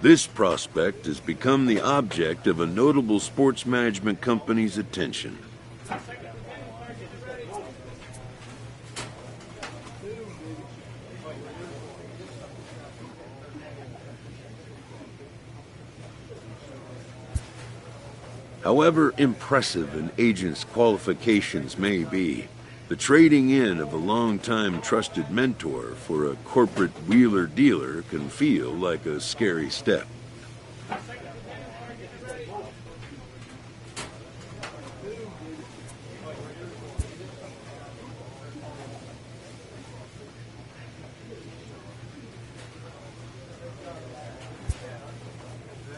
This prospect has become the object of a notable sports management company's attention. However impressive an agent's qualifications may be, the trading in of a long-time trusted mentor for a corporate wheeler-dealer can feel like a scary step.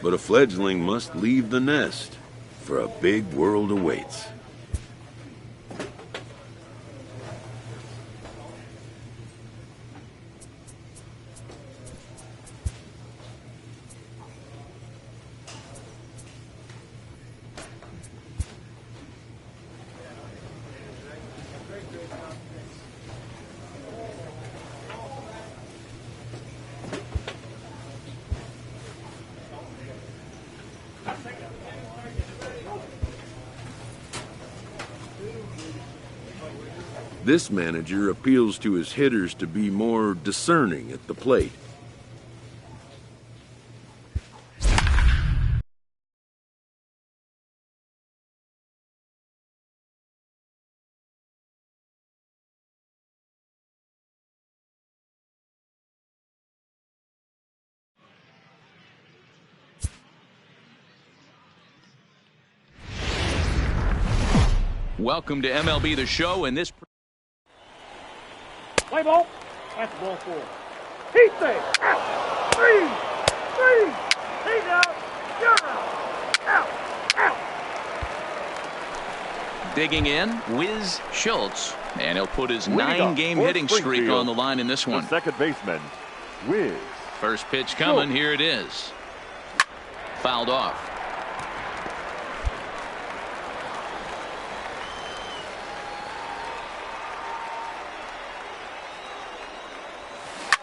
But a fledgling must leave the nest, for a big world awaits. This manager appeals to his hitters to be more discerning at the plate. Welcome to MLB The Show, and this... Play ball. That's the ball four. He's safe. Out. Three. He's out. You're out. Out. Digging in, Wiz Schultz. And he'll put his 9-game hitting streak on the line in this one. The second baseman, Wiz. First pitch coming. Here it is. Fouled off.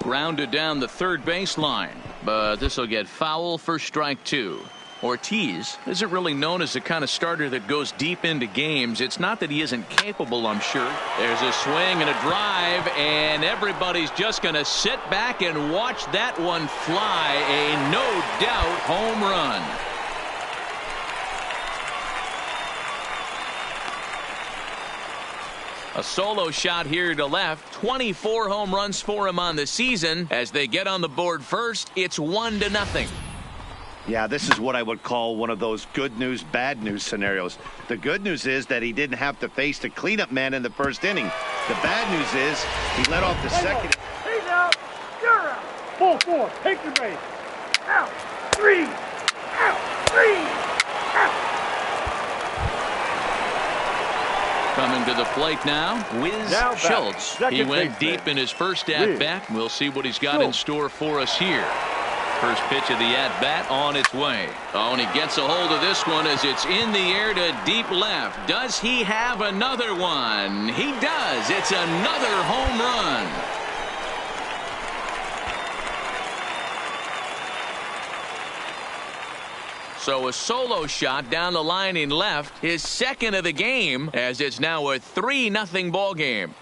Grounded down the third baseline, but this will get foul for strike two. Ortiz isn't really known as the kind of starter that goes deep into games. It's not that he isn't capable, I'm sure. There's a swing and a drive, and everybody's just going to sit back and watch that one fly. A no-doubt home run. A solo shot here to left. 24 home runs for him on the season. As they get on the board first, it's 1-0. Yeah, this is what I would call one of those good news, bad news scenarios. The good news is that he didn't have to face the cleanup man in the first inning. The bad news is he let off the second. He's out. You're out. Ball four. Take your base. Out. Three. Out. Three. Out. Coming to the plate now, Wiz Schultz. He went deep in his first at-bat. We'll see what he's got in store for us here. First pitch of the at-bat on its way. Oh, and he gets a hold of this one as it's in the air to deep left. Does he have another one? He does. It's another home run. So a solo shot down the line in left, his second of the game, as it's now a 3-0 ball game.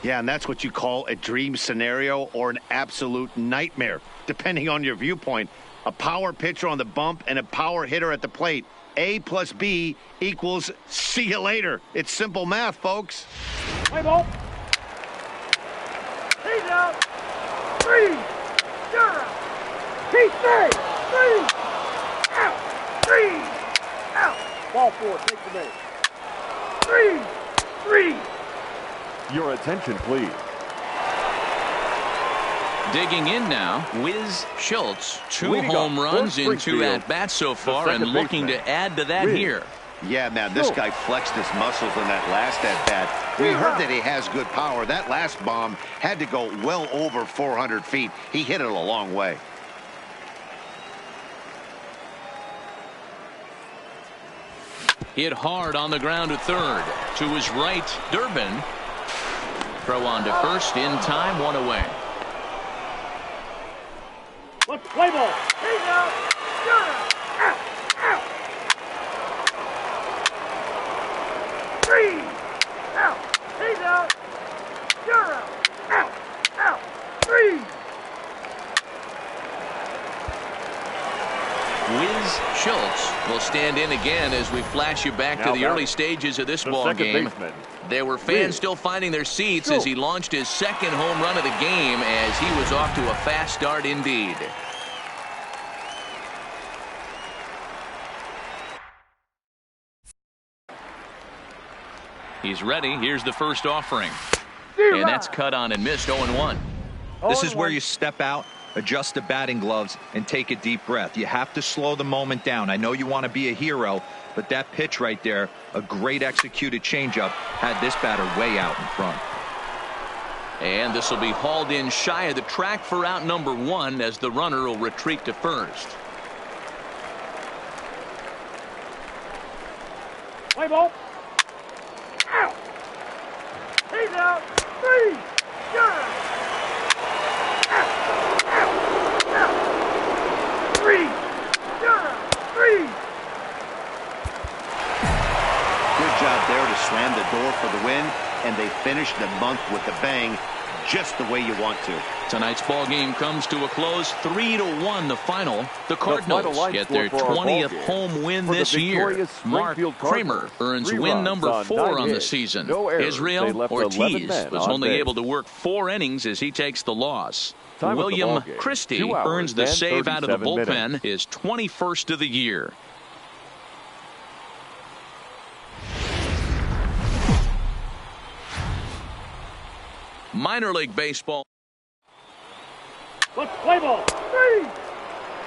Yeah, and that's what you call a dream scenario or an absolute nightmare, depending on your viewpoint. A power pitcher on the bump and a power hitter at the plate. A plus B equals see you later. It's simple math, folks. Play ball. He's out. Three. You're out. He's safe. Three. Out. Three. Out. Ball four. Take the base. Three. Your attention, please. Digging in now, Wiz Schultz. 2 home runs in 2 at-bats so far, and looking to add to that here. Yeah, man, this guy flexed his muscles in that last at-bat. We heard that he has good power. That last bomb had to go well over 400 feet. He hit it a long way. Hit hard on the ground to third. To his right, Durbin. Throw on to first in time, one away. Let's play ball. He's out. You're out. Out. Out. 3. Out. He's out. You're out. Out. Out. 3. Wiz Schultz will stand in again as we flash you back to the early stages of this ball game. There were fans still finding their seats as he launched his second home run of the game as he was off to a fast start indeed. He's ready. Here's the first offering. And that's cut on and missed 0-1. This is where you step out, adjust the batting gloves, and take a deep breath. You have to slow the moment down. I know you want to be a hero, but that pitch right there, a great executed changeup, had this batter way out in front. And this will be hauled in shy of the track for out number 1 as the runner will retreat to first. Play ball. Out. He's out. 3. You're out. Out. Out. Out. 3. You're out. 3. Good job there to slam the door for the win, and they finished the month with a bang, just the way you want to. Tonight's ball game comes to a close, 3-1 the final. The Cardinals get their 20th home win this year. Mark Kramer earns win number 4 on the season. Israel Ortiz was only able to work 4 innings as he takes the loss. William Christie earns the save out of the bullpen, his 21st of the year. Minor League Baseball. Let's play ball. 3.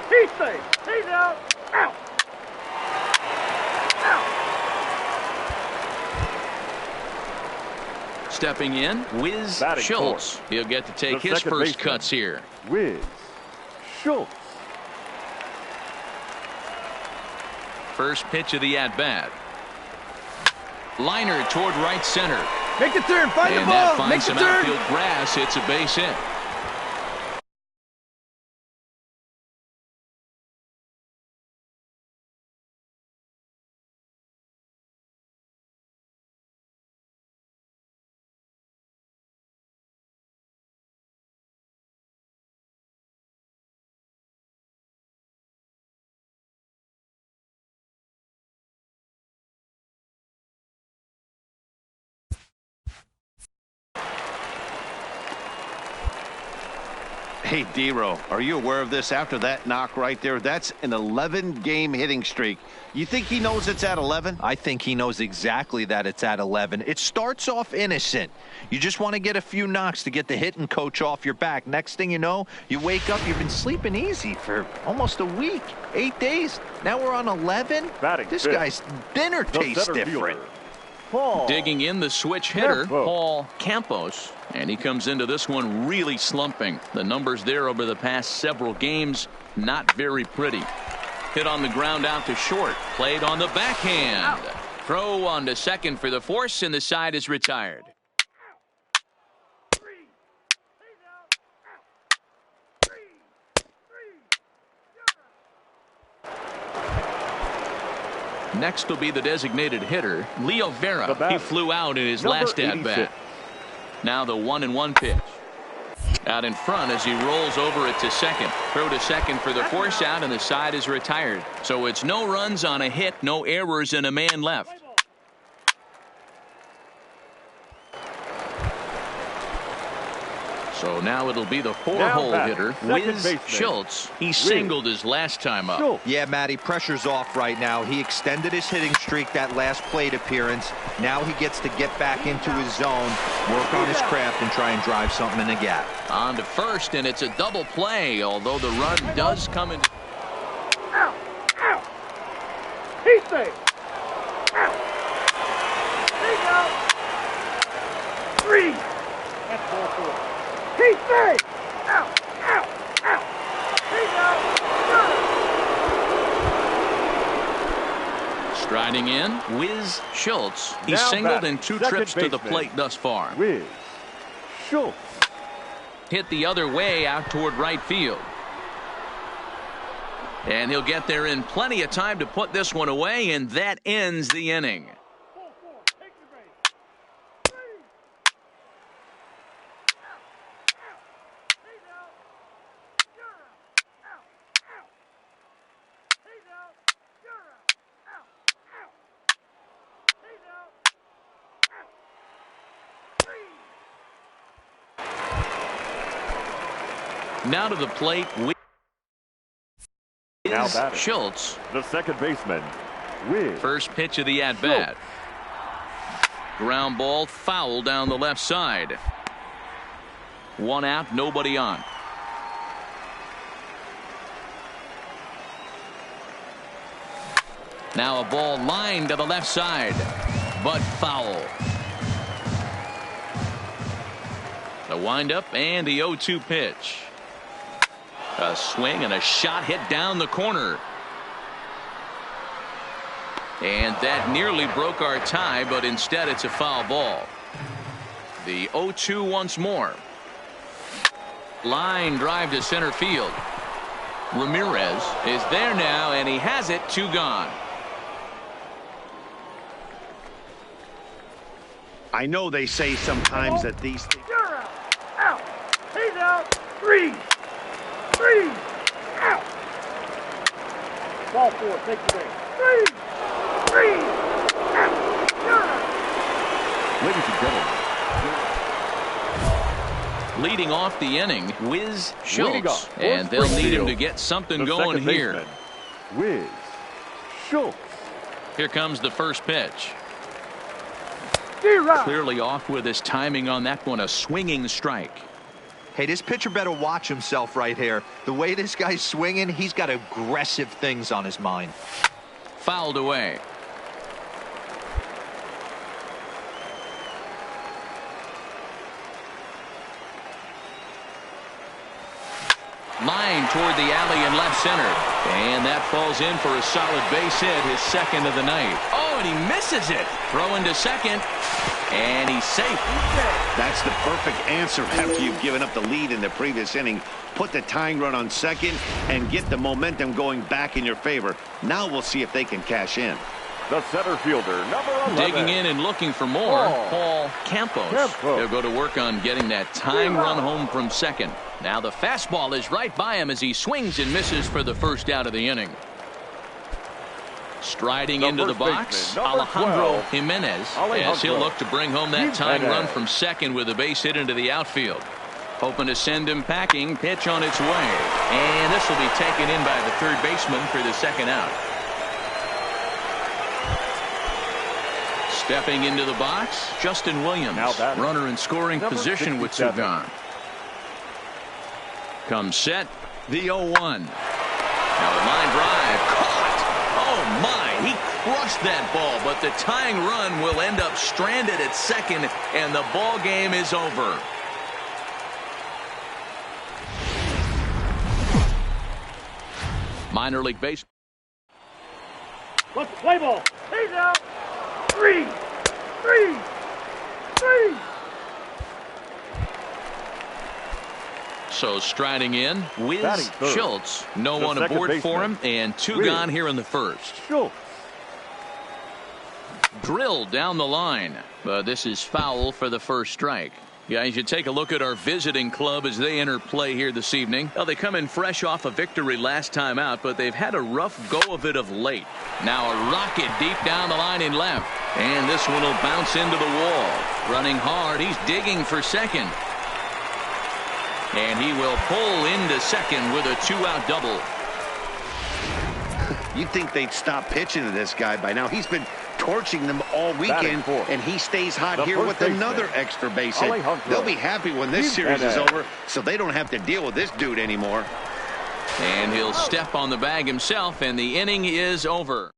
He's safe. He's out. Out. Out. Stepping in, Wiz Schultz. He'll get to take his first cuts here. Wiz Schultz. First pitch of the at-bat. Liner toward right center. Make the turn, find the And ball, that make finds the some turn. outfield grass. It's a base hit. Hey, D-Row, are you aware of this? After that knock right there, that's an 11-game hitting streak. You think he knows it's at 11? I think he knows exactly that it's at 11. It starts off innocent. You just want to get a few knocks to get the hitting coach off your back. Next thing you know, you wake up, you've been sleeping easy for almost a week, 8 days. Now we're on 11. This guy's dinner tastes different. Digging in the switch hitter, Paul Campos. And he comes into this one really slumping. The numbers there over the past several games, not very pretty. Hit on the ground out to short. Played on the backhand. Throw on to second for the force, and the side is retired. Next will be the designated hitter, Leo Vera. He flew out in his last at-bat. Now the 1-1 pitch. Out in front as he rolls over it to second. Throw to second for the force out, and the side is retired. So it's no runs on a hit, no errors, and a man left. So now it'll be the 4-hole hitter, Wiz Schultz. He singled his last time up. Yeah, Matty, pressure's off right now. He extended his hitting streak that last plate appearance. Now he gets to get back into his zone, work on his craft, and try and drive something in the gap. On to first, and it's a double play, although the run does come in. Out. Out. He's safe. Out. He's out. 3. That's ball 4. He's safe. Out. Out. Out. He's out. Striding in, Wiz Schultz. He's Now singled batting, in 2 second trips to the baseman, plate thus far. Wiz Schultz. Hit the other way out toward right field. And he'll get there in plenty of time to put this one away, and that ends the inning. Take your base. He's out. You're out. Out. Out. He's out. You're out. Out. Out. He's out. Out. Now to the plate, Now Wiz batting, Schultz. the second baseman, Wiz. First pitch of the at-bat. Ground ball foul down the left side. 1 out, nobody on. Now a ball lined to the left side, but foul. The windup and the 0-2 pitch. A swing and a shot hit down the corner. And that nearly broke our tie, but instead it's a foul ball. The 0-2 once more. Line drive to center field. Ramirez is there now, and he has it. 2 gone. I know they say sometimes that these things. You're out. Out. He's out. 3. 3. Out. Ball 4. Take your base. 3. 3. Out. You're out. Ladies and gentlemen, Leading off the inning, Wiz leading Schultz. off, And for they'll need him Springfield, to get something the going second here. baseman, Wiz Schultz. Here comes the first pitch. You're out. Clearly off with his timing on that one. A swinging strike. Hey, this pitcher better watch himself right here. The way this guy's swinging, he's got aggressive things on his mind. Fouled away. Line toward the alley in left center. And that falls in for a solid base hit, his second of the night. Oh, and he misses it. Throwing to second. And he's safe. That's the perfect answer after you've given up the lead in the previous inning. Put the tying run on second and get the momentum going back in your favor. Now we'll see if they can cash in. The center fielder, number 11. Digging in and looking for more, Paul Campos. He'll go to work on getting that tying run home from second. Now the fastball is right by him as he swings and misses for the first out of the inning. Striding into the box, Alejandro Jimenez, as he'll look to bring home that tying run from second with a base hit into the outfield. Hoping to send him packing. Pitch on its way. And this will be taken in by the third baseman for the second out. Stepping into the box, Justin Williams. Runner in scoring position with 2 gone. Comes set, the 0-1. Now a line drive, caught. Oh my, he crushed that ball, but the tying run will end up stranded at second, and the ball game is over. Minor league baseball. Let's play ball. He's out. 3. 3. 3. So striding in, Wiz Schultz. No one aboard for him, and 2 gone here in the first. Schultz. Drilled down the line, but this is foul for the first strike. Guys, you take a look at our visiting club as they enter play here this evening. Well, they come in fresh off a victory last time out, but they've had a rough go of it of late. Now a rocket deep down the line in left, and this one will bounce into the wall. Running hard, he's digging for second. And he will pull into second with a 2-out double. You'd think they'd stop pitching to this guy by now. He's been torching them all weekend, and he stays hot here with another extra base hit. They'll be happy when this series is over, so they don't have to deal with this dude anymore. And he'll step on the bag himself, and the inning is over.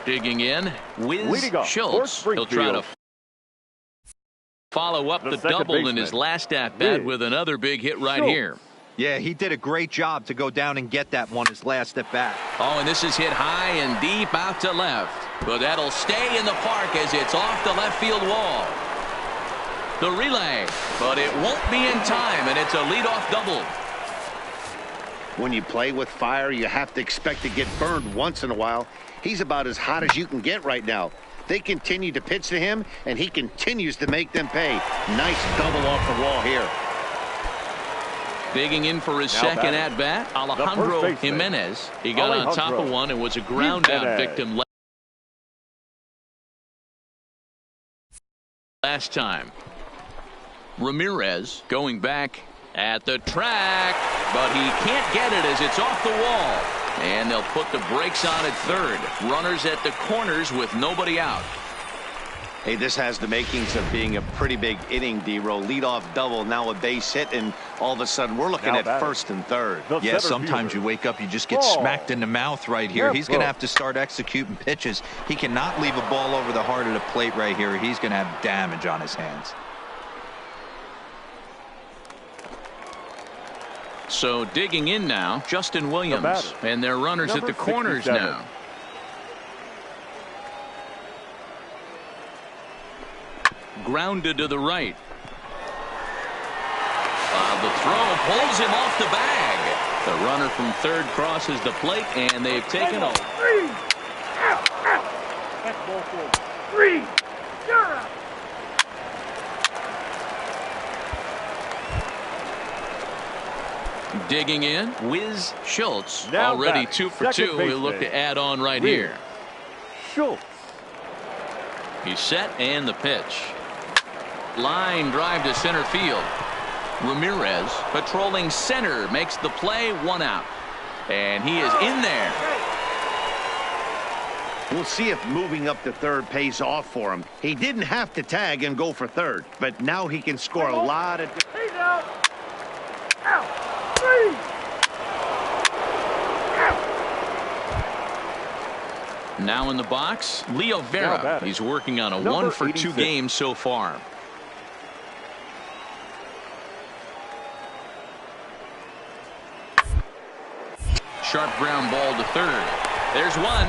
Digging in, Wiz off, Schultz. He'll try to follow up the double in his last at-bat with another big hit right here. Yeah, he did a great job to go down and get that one his last at-bat. Oh, and this is hit high and deep out to left. But that'll stay in the park as it's off the left field wall. The relay, but it won't be in time, and it's a leadoff double. When you play with fire, you have to expect to get burned once in a while. He's about as hot as you can get right now. They continue to pitch to him, and he continues to make them pay. Nice double off the wall here. Digging in for his second at-bat, Alejandro Jimenez. He got on top of one and was a ground-out victim last time. Ramirez going back at the track, but he can't get it as it's off the wall. And they'll put the brakes on at third. Runners at the corners with nobody out. Hey, this has the makings of being a pretty big inning, D-Roll. Leadoff double, now a base hit, and all of a sudden we're looking at first and third. Yeah, sometimes you wake up, you just get smacked in the mouth right here. He's going to have to start executing pitches. He cannot leave a ball over the heart of the plate right here. He's going to have damage on his hands. So digging in now, Justin Williams, and their runners at the corners now. Grounded to the right. The throw pulls him off the bag. The runner from third crosses the plate, and they've taken a... That's ball four. 3. You're out. Digging in, Wiz Schultz. Already 2 for 2. He'll look to add on right here. Schultz. He's set, and the pitch. Line drive to center field. Ramirez patrolling center makes the play, 1 out. And he is in there. We'll see if moving up to third pays off for him. He didn't have to tag and go for third, but now he can score a lot of... He's out. Out. 3. Now in the box, Leo Vera. He's working on a 1 for 2 game so far. Sharp ground ball to third. There's one.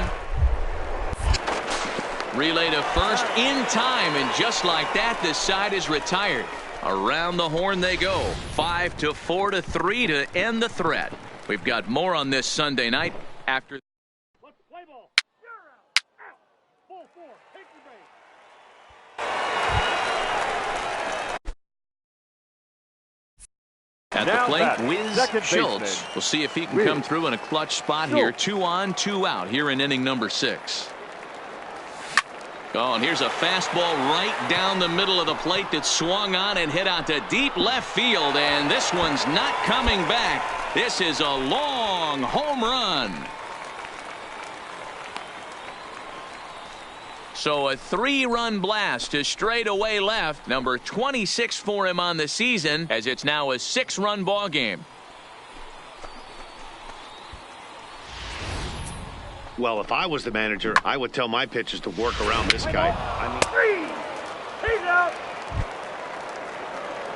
Relay to first in time, and just like that, this side is retired. Around the horn they go. 5 to 4 to 3 to end the threat. We've got more on this Sunday night after. Let's play ball. You're out. Out. Ball 4. Take the base. At the plate, Wiz Schultz. We'll see if he can come through in a clutch spot here. 2 on, 2 out here in inning number 6. Oh, and here's a fastball right down the middle of the plate that swung on and hit out to deep left field, and this one's not coming back. This is a long home run. So a 3-run blast to straightaway left, number 26 for him on the season, as it's now a 6-run ball game. Well, if I was the manager, I would tell my pitchers to work around this guy. I mean, 3. He's out.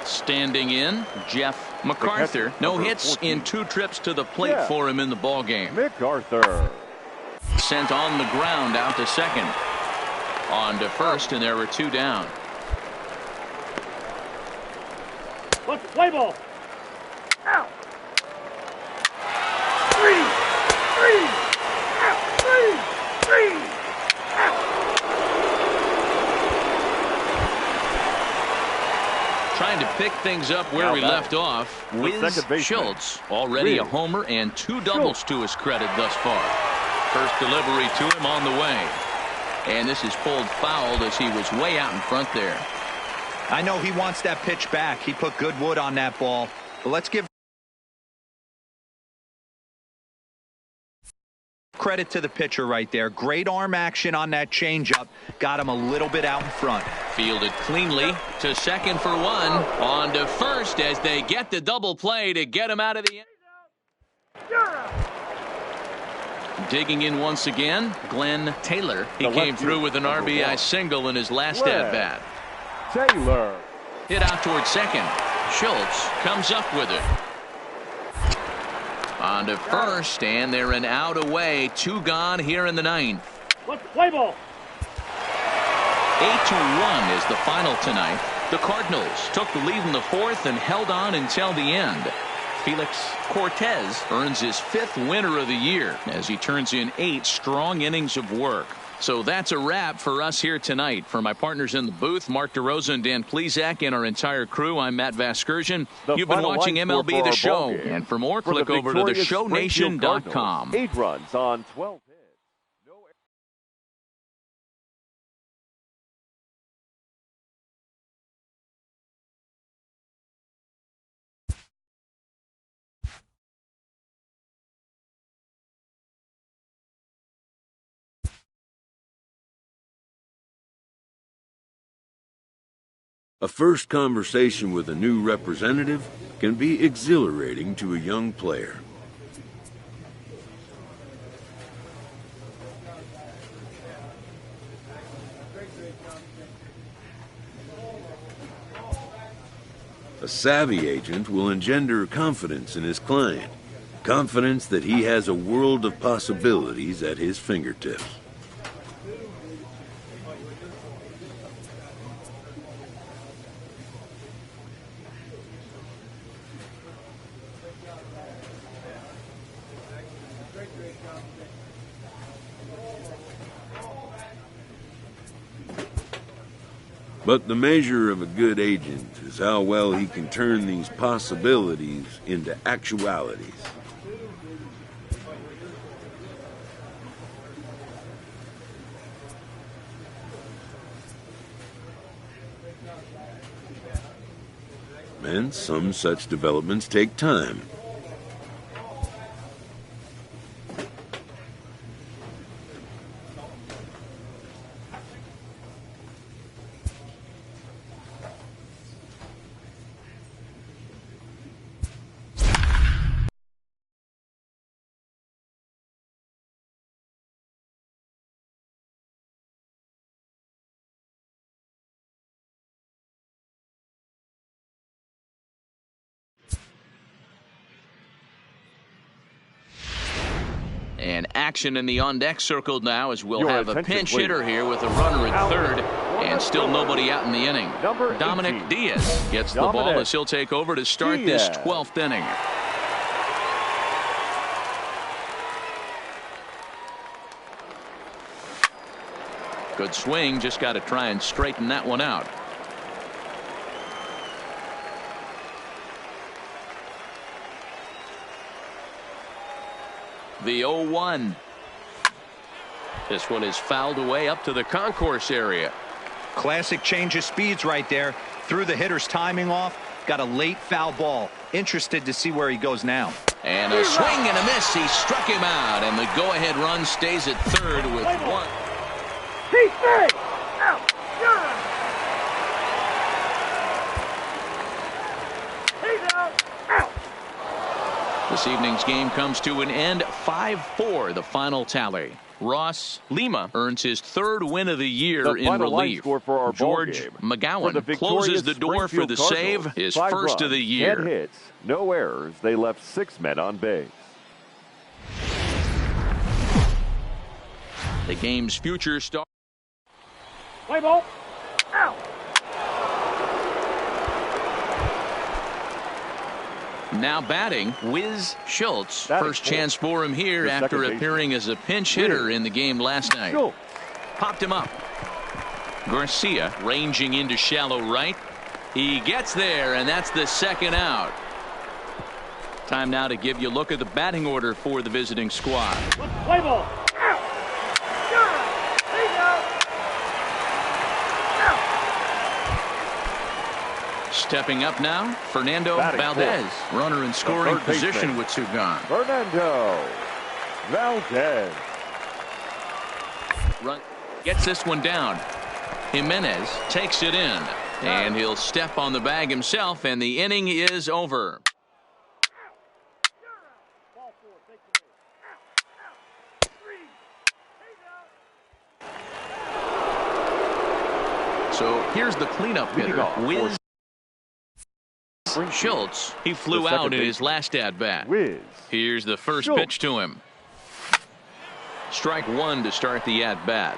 Standing in, Jeff MacArthur. No hits in 2 trips to the plate for him in the ball game. MacArthur. Sent on the ground out to second. On to first, and there were 2 down. Let's play ball. Out. 3. 3. Out. 3. 3. Out. Trying to pick things up where we left off. Wiz Schultz, already a homer and 2 doubles to his credit thus far. First delivery to him on the way. And this is pulled foul as he was way out in front there. I know he wants that pitch back. He put good wood on that ball. But let's give credit to the pitcher right there. Great arm action on that changeup. Got him a little bit out in front. Fielded cleanly to second for 1. On to first as they get the double play to get him out of the end. You're out. Digging in once again, Glenn Taylor. He came through with an RBI single in his last at-bat. Taylor. Hit out towards second. Schultz comes up with it. On to first, and they're an out away. 2 gone here in the 9th. Let's play ball. 8-1 is the final tonight. The Cardinals took the lead in the 4th and held on until the end. Felix Cortez earns his 5th winner of the year as he turns in 8 strong innings of work. So that's a wrap for us here tonight. For my partners in the booth, Mark DeRosa and Dan Plesac, and our entire crew, I'm Matt Vasgersian. You've been watching MLB The Show. And for more, click over to theshownation.com. 8 runs on 12 hits. A first conversation with a new representative can be exhilarating to a young player. A savvy agent will engender confidence in his client, confidence that he has a world of possibilities at his fingertips. But the measure of a good agent is how well he can turn these possibilities into actualities. And some such developments take time. And action in the on-deck circle now as we'll have a pinch hitter here with a runner at third and still nobody out in the inning. Dominic Diaz gets the ball as he'll take over to start this 12th inning. Good swing, just got to try and straighten that one out. The 0-1. This one is fouled away up to the concourse area. Classic change of speeds right there. Threw the hitter's timing off. Got a late foul ball. Interested to see where he goes now. And a swing and a miss. He struck him out. And the go-ahead run stays at third with one. He's out. He's out. Out. This evening's game comes to an end. 5-4 the final tally. Ross Lima earns his 3rd win of the year in relief. George McGowan closes the door for the save, his 1st of the year. 10 hits, no errors. They left 6 men on base. The game's future star. Play ball. Out. Now batting, Wiz Schultz. First chance for him here after appearing as a pinch hitter in the game last night. Popped him up. Garcia ranging into shallow right. He gets there, and that's the 2nd out. Time now to give you a look at the batting order for the visiting squad. Play ball. Out. Stepping up now, Fernando Valdez. Runner in scoring position with 2 gone. Fernando Valdez. Run, gets this one down. Jimenez takes it in. And he'll step on the bag himself, and the inning is over. So here's the cleanup hitter, Wiz Schultz. He flew out in his last at-bat. Here's the first pitch to him. Strike one to start the at-bat.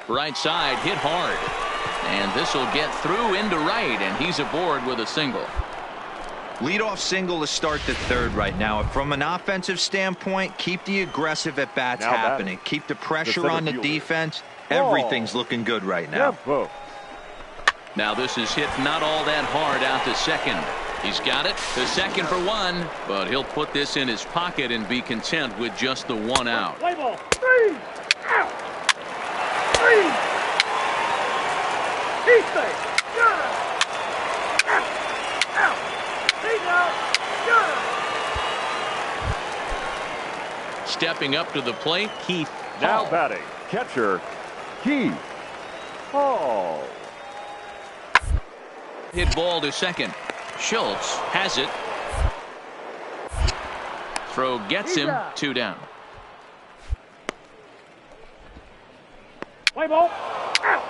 Right side hit hard. And this will get through into right, and he's aboard with a single. Leadoff single to start the third right now. From an offensive standpoint, keep the aggressive at-bats happening. Keep the pressure on the defense. Everything's looking good right now. Now this is hit not all that hard out to second. He's got it to second for one, but he'll put this in his pocket and be content with just the one out. Play ball. 3 out. 3. He's safe. You're out. Out. He's out. You're out. Stepping up to the plate, Keith Now Hall. batting, catcher, Keith Hall. Hit ball to second. Schultz has it. Throw gets him. 2 down. Play ball. Out.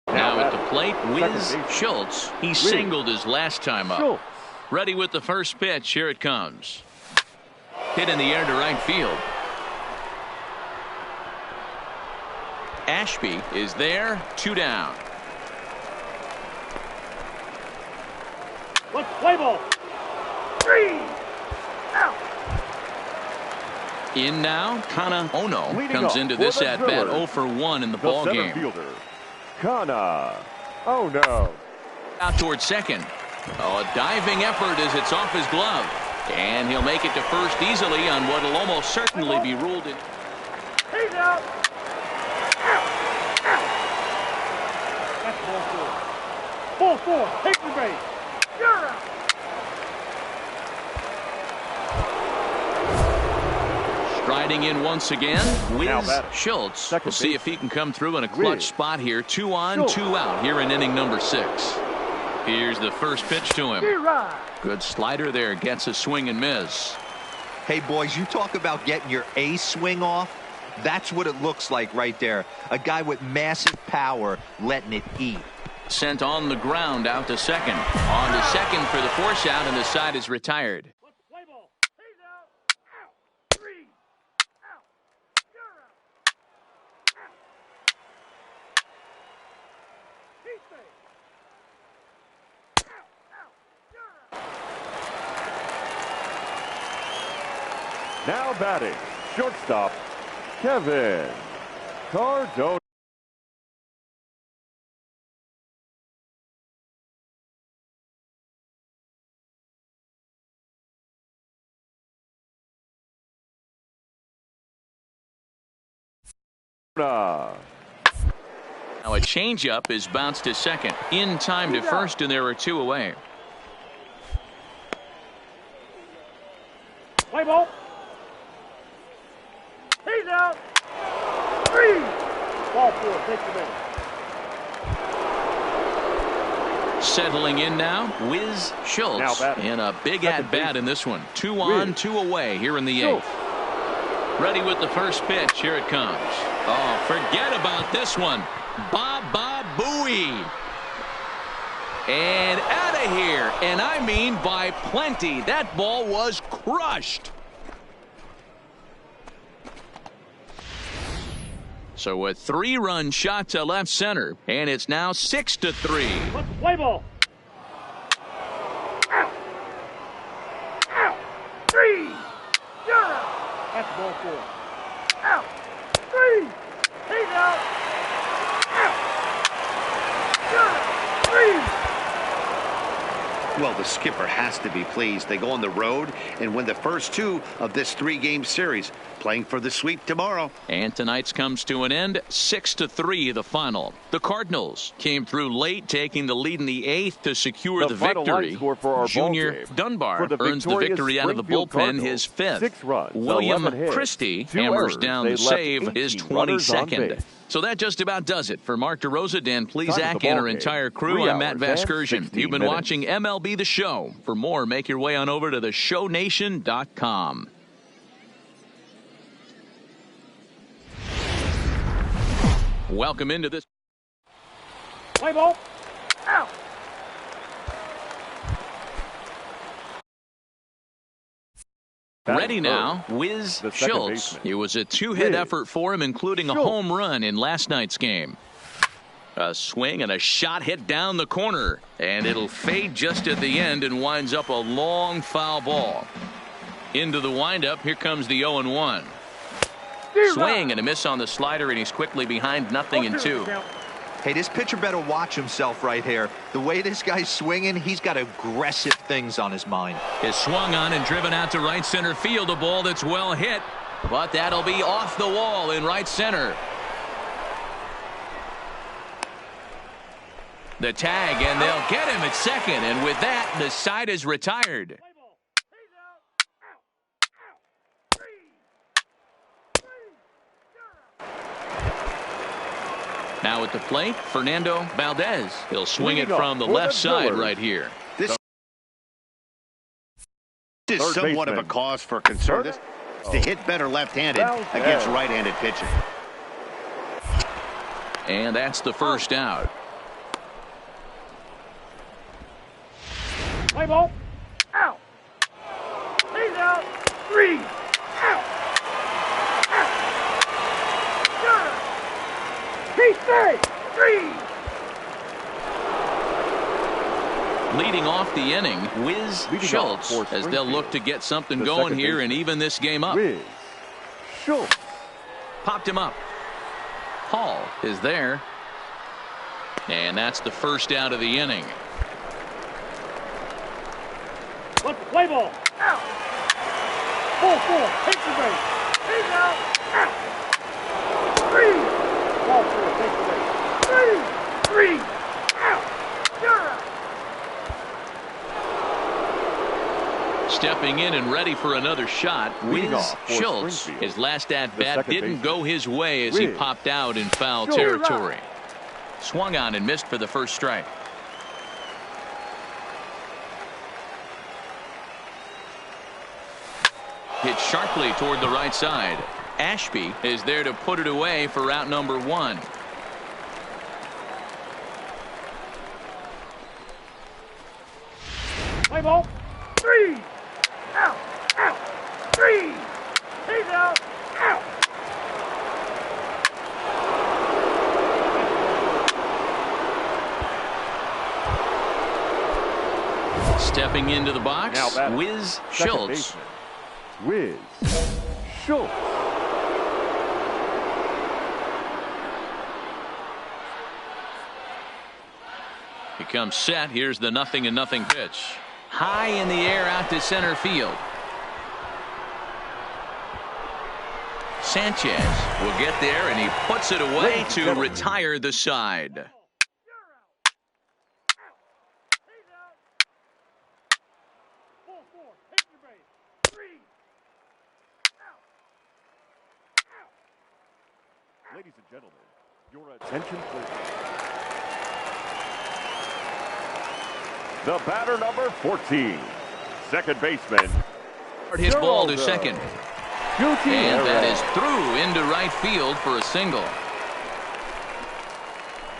Now at the plate, Wiz Schultz. He singled his last time up. Ready with the first pitch. Here it comes. Hit in the air to right field. Ashby is there. 2 down. Let's play ball. 3 out. In now, Kana Ono Leading comes off into for this the at-bat. Brewers, 0 for 1 in the The ball center game. fielder, Kana. Oh no. Out towards second. Oh, a diving effort as it's off his glove. And he'll make it to first easily on what will almost certainly be ruled in. He's out. Out. Out. That's ball 4. Ball 4. Take the base. You're out. Striding in once again, Wiz batting. Schultz. Second We'll see base. if he can come through in a clutch Wiz. spot here. 2 on, Schultz. 2 out here in inning number 6. Here's the first pitch to him. You're right. Good slider there. Gets a swing and miss. Hey, boys, you talk about getting your A swing off. That's what it looks like right there. A guy with massive power letting it eat. Sent on the ground out to second. On to second for the force out, and the side is retired. Let's play ball. He's out. Out. 3 out. You're out. Out. He's safe. Out. Out. You're out. Now batting, shortstop, Kevin Cardona. Now a changeup is bounced to second. In time to first, and there are 2 away. Play ball. He's out. 3. Ball 4. Take the base. Settling in now, Wiz Now Schultz batting. in a big Second at-bat base. in this one. 2 on, Wiz 2 away here in the Schultz. 8th. Ready with the first pitch. Here it comes. Oh, forget about this one. Baba Booey. And out of here. And I mean by plenty. That ball was crushed. So a 3-run shot to left center. And it's now 6-3. Let's play ball. Out. Out. 3. You're out. That's ball 4. Out. 3. He's out. Out. You're out. 3. Well, the skipper has to be pleased. They go on the road and win the first 2 of this 3-game series, playing for the sweep tomorrow. And tonight's comes to an end, 6-3 the final. The Cardinals came through late, taking the lead in the 8th to secure the final line victory. score for our Junior ball game. Dunbar For the earns the victorious victory out of the Springfield bullpen, Cardinals, his 5th. 6 runs, William 11 hits, Christie 2 hammers errors. down They the left save, his 18 runners on 22nd. base. So that just about does it. For Mark DeRosa, Dan Time of Plesac, the and ball our game, entire crew, 3 I'm Matt hours and Vasgersian. 16 You've been minutes. watching MLB MLB The Show. For more, make your way on over to theshownation.com. Welcome into this. Play ball. Out. Ready now, Wiz Schultz. It was a two-hit effort for him, including a home run in last night's game. A swing and a shot hit down the corner, and it'll fade just at the end and winds up a long foul ball. Into the windup, here comes the 0-1. Swing and a miss on the slider, and he's quickly behind 0-2. Hey, this pitcher better watch himself right here. The way this guy's swinging, he's got aggressive things on his mind. Is swung on and driven out to right center field. A ball that's well hit, but that'll be off the wall in right center. The tag, and they'll get him at second, and with that, the side is retired. Now at the plate, Fernando Valdez. He'll swing it from the left side right here. This is somewhat of a cause for concern. This is to hit better left-handed against right-handed pitching. And that's the first out. Play ball. Out. He's out. 3. Out. He stays. 3. Leading off the inning, Wiz Schultz, as they'll look to get something going here and even this game up. Wiz Schultz. Popped him up. Hall is there. And that's the first out of the inning. Let's play ball. Out. 4. Take the base. He's out. Out. 3. Ball 4. Take the base. 3. Out. You're out. Stepping in and ready for another shot, Wiz Schultz. His last at-bat didn't go his way as he popped out in foul territory. Swung on and missed for the first strike. Hit sharply toward the right side. Ashby is there to put it away for out number 1. Play ball. 3. Out. Out. 3. He's out. Out. Stepping into the box, Wiz Schultz. Wiz Schultz. He comes set. Here's the 0-0 pitch. High in the air out to center field. Sanchez will get there, and he puts it away to retire the side. Ladies and gentlemen, your attention please. The batter number 14, second baseman. His ball to second. And that is through into right field for a single.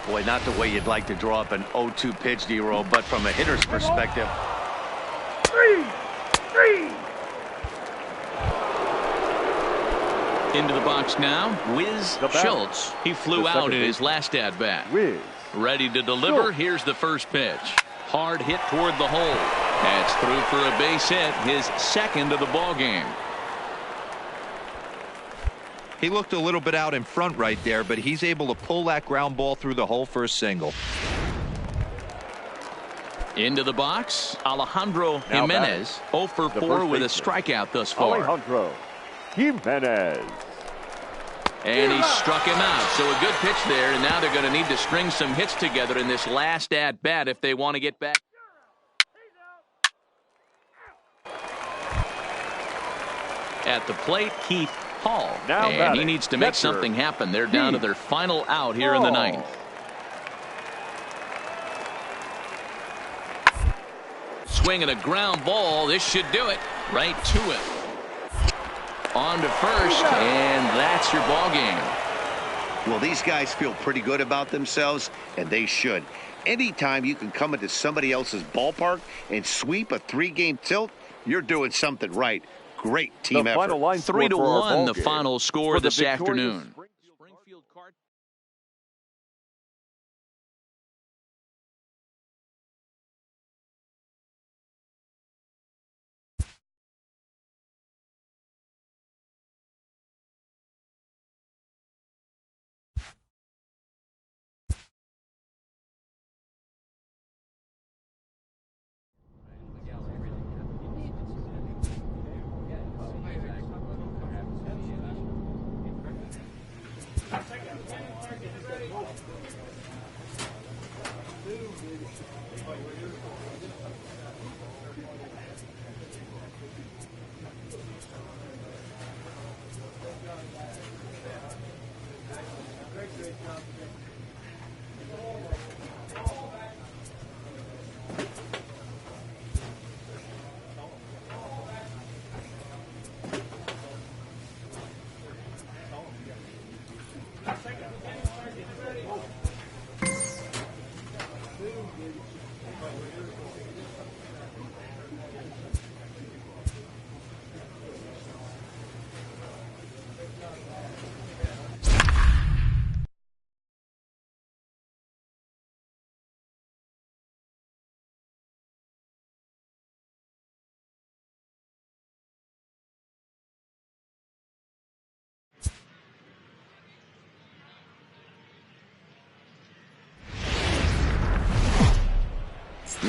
Boy, not the way you'd like to draw up an 0-2 pitch, D-Roll, but from a hitter's perspective. 3. Into the box now, Wiz Schultz. He flew out in his last at-bat. Ready to deliver. Here's the first pitch. Hard hit toward the hole. That's through for a base hit, his second of the ball game. He looked a little bit out in front right there, but he's able to pull that ground ball through the hole for a single. Into the box, Alejandro Jimenez, 0 for 4 with a strikeout thus far. Alejandro Jimenez. And he struck him out. So a good pitch there, and now they're going to need to string some hits together in this last at-bat if they want to get back. At the plate, Keith Hall. And he needs to make something happen. They're down to their final out here in the 9th. swing and a ground ball. This should do it. Right to him. On to first, and that's your ball game. Well, these guys feel pretty good about themselves, and they should. Anytime you can come into somebody else's ballpark and sweep a 3-game tilt, you're doing something right. Great team effort. 3-1 the final score this afternoon. Springfield Cardinals.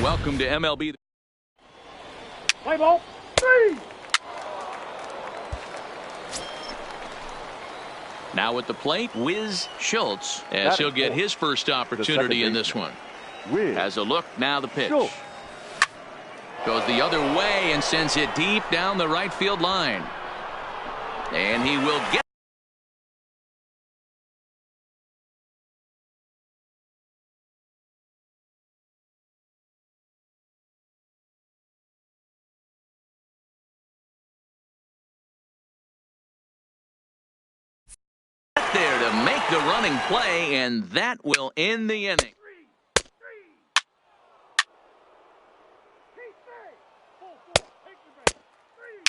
Welcome to MLB. Play ball. 3. Now at the plate, Wiz Schultz, as he'll get his first opportunity in this one. Has a look, now the pitch. Goes the other way and sends it deep down the right field line. And he will get. There to make the running play, and that will end the inning. 3. Take the base. 3.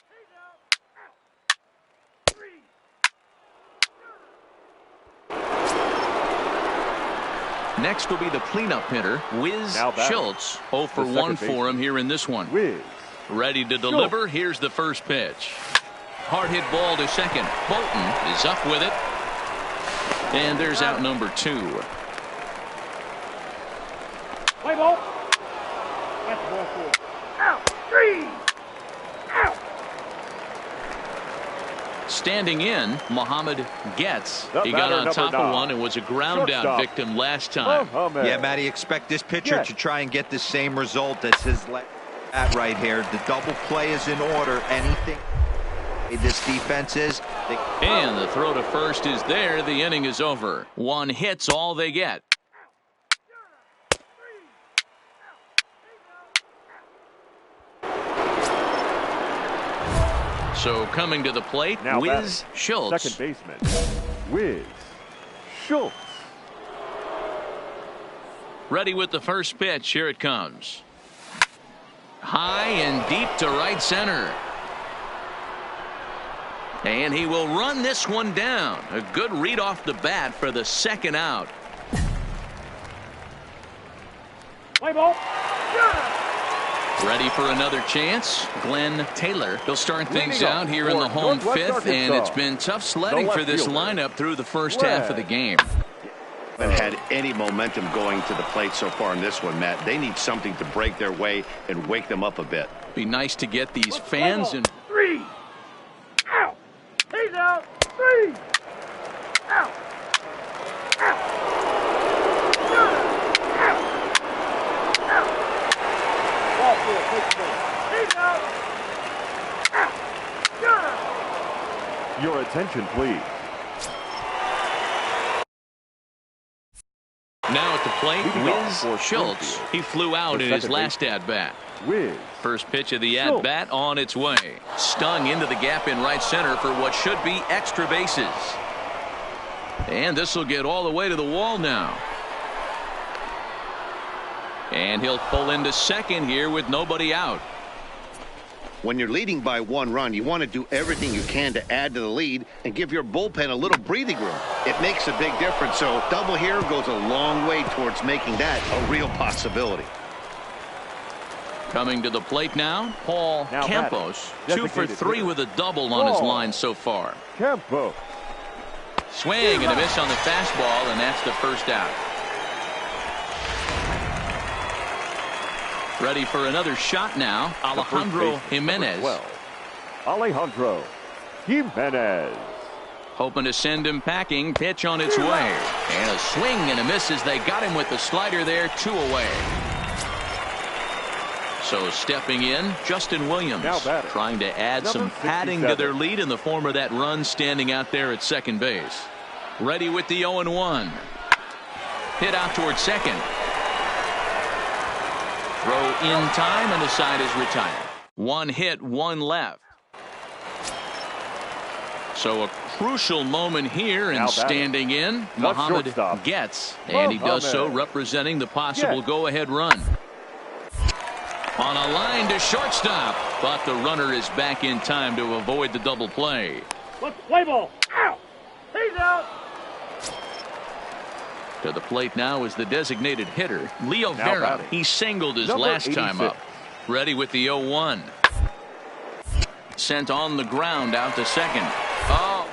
Take out. 3. Next will be the cleanup hitter, Wiz Schultz. 0 for 1 for him here in this one. Ready to deliver. Here's the first pitch. Hard hit ball to second. Bolton is up with it. And there's out number 2. Play ball. That's ball 4. Out. 3. Out. Standing in, Muhammad Getz. He got on top of one and was a ground out victim last time. Yeah, Matty, expect this pitcher to try and get the same result as his at right here. The double play is in order. Anything this defense is. And the throw to first is there. The inning is over. 1 hit's all they get. So coming to the plate, Wiz Schultz. Second baseman, Wiz Schultz. Ready with the first pitch. Here it comes. High and deep to right center. And he will run this one down. A good read off the bat for the second out. Play ball. Ready for another chance. Glenn Taylor. He'll start things out here in the home 5th, and it's been tough sledding for this lineup through the first half of the game. Haven't had any momentum going to the plate so far in this one, Matt. They need something to break their way and wake them up a bit. Be nice to get these fans in. 3. Out. He's out. 3. Out. Out. Out. Ball 4. Take the ball. He's out. Out. Your attention, please. Now at the plate, Wiz Schultz. He flew out in his last at-bat. First pitch of the at-bat on its way. Stung into the gap in right center for what should be extra bases. And this will get all the way to the wall now. And he'll pull into second here with nobody out. When you're leading by 1 run, you want to do everything you can to add to the lead and give your bullpen a little breathing room. It makes a big difference, so double here goes a long way towards making that a real possibility. Coming to the plate now, Paul Campos. 2 for 3 with a double on his line so far. Campos. Swing and a miss on the fastball, and that's the first out. Ready for another shot now, Alejandro Jimenez. Alejandro Jimenez. Hoping to send him packing. Pitch on its way. And a swing and a miss as they got him with the slider there. 2 away. So stepping in, Justin Williams, trying to add some padding to their lead in the form of that run standing out there at second base. Ready with the 0-1. Hit out towards second. Throw in time, and the side is retired. 1 hit, 1 left. So a crucial moment here, and standing in, Mohamed Getz. And he does so representing the possible go-ahead run. On a line to shortstop, but the runner is back in time to avoid the double play. Let's play ball. Out. He's out. To the plate now is the designated hitter, Leo Vera. He singled his last time up. Ready with the 0-1. Sent on the ground out to second. Oh,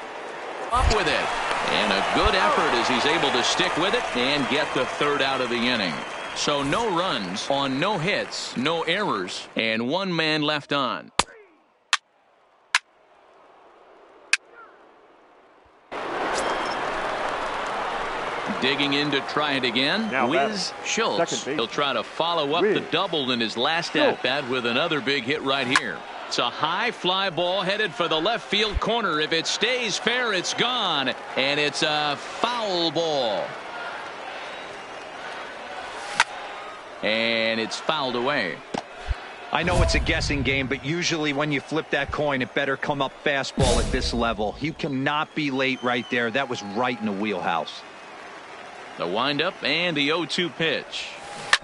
up with it. And a good effort as he's able to stick with it and get the third out of the inning. So no runs on no hits, no errors, and 1 man left on. Digging in to try it again, Wiz Schultz. He'll try to follow up the double in his last at-bat with another big hit right here. It's a high fly ball headed for the left field corner. If it stays fair, it's gone, and it's a foul ball. And it's fouled away. I know it's a guessing game, but usually when you flip that coin, it better come up fastball at this level. You cannot be late right there. That was right in the wheelhouse. The windup and the 0-2 pitch.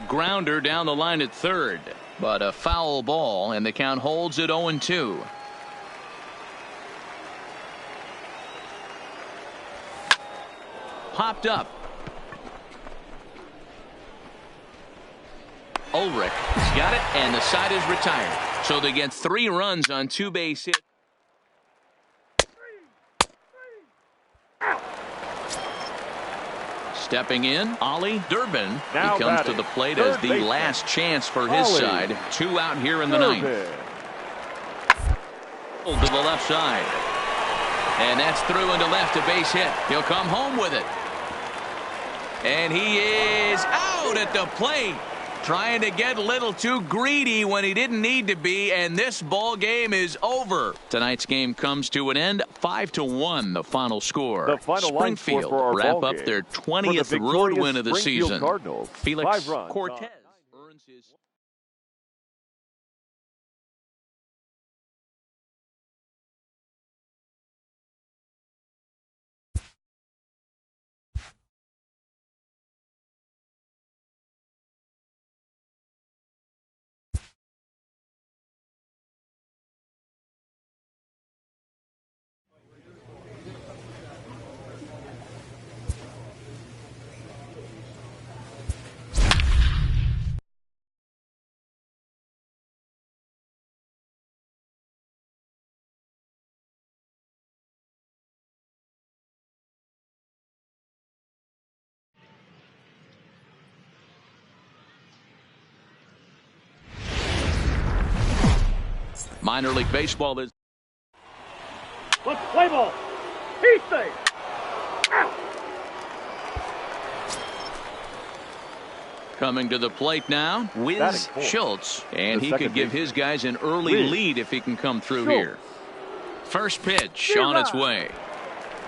Grounder down the line at third, but a foul ball, and the count holds at 0-2. Popped up. Ulrich got it, and the side is retired. So they get 3 runs on 2 base hits. Stepping in, Ollie Durbin. He comes to the plate as the last chance for his side. 2 out here in the 9th. To the left side. And that's through into left, a base hit. He'll come home with it. And he is out at the plate. Trying to get a little too greedy when he didn't need to be, and this ball game is over. Tonight's game comes to an end, 5-1, the final score. The final Springfield wrap up their 20th road win of the season. Cardinals, Felix Cortez earns his... Minor League Baseball is... Let's play ball. He stays. Out. Coming to the plate now, Wiz Schultz. And he could give his guys an early lead if he can come through here. First pitch on its way.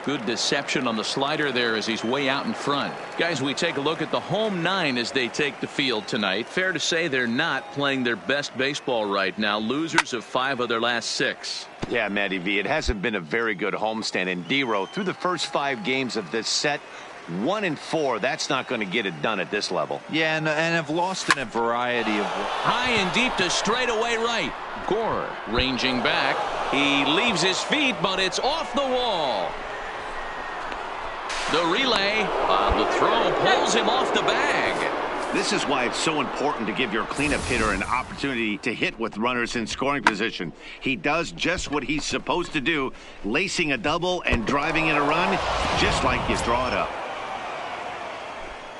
Good deception on the slider there as he's way out in front. Guys, we take a look at the home 9 as they take the field tonight. Fair to say they're not playing their best baseball right now. Losers of 5 of their last 6. Yeah, Matty V, it hasn't been a very good homestand. And D-Row, through the first 5 games of this set, 1-4, that's not going to get it done at this level. Yeah, and have lost in a variety of... High and deep to straightaway right. Gore ranging back. He leaves his feet, but it's off the wall. The relay, the throw pulls him off the bag. This is why it's so important to give your cleanup hitter an opportunity to hit with runners in scoring position. He does just what he's supposed to do, lacing a double and driving in a run, just like you draw it up.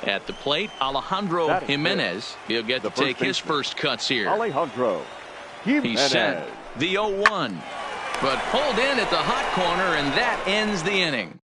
At the plate, Alejandro Jimenez. He'll get to take his first cuts here. Alejandro Jimenez. He's set the 0-1, but pulled in at the hot corner, and that ends the inning.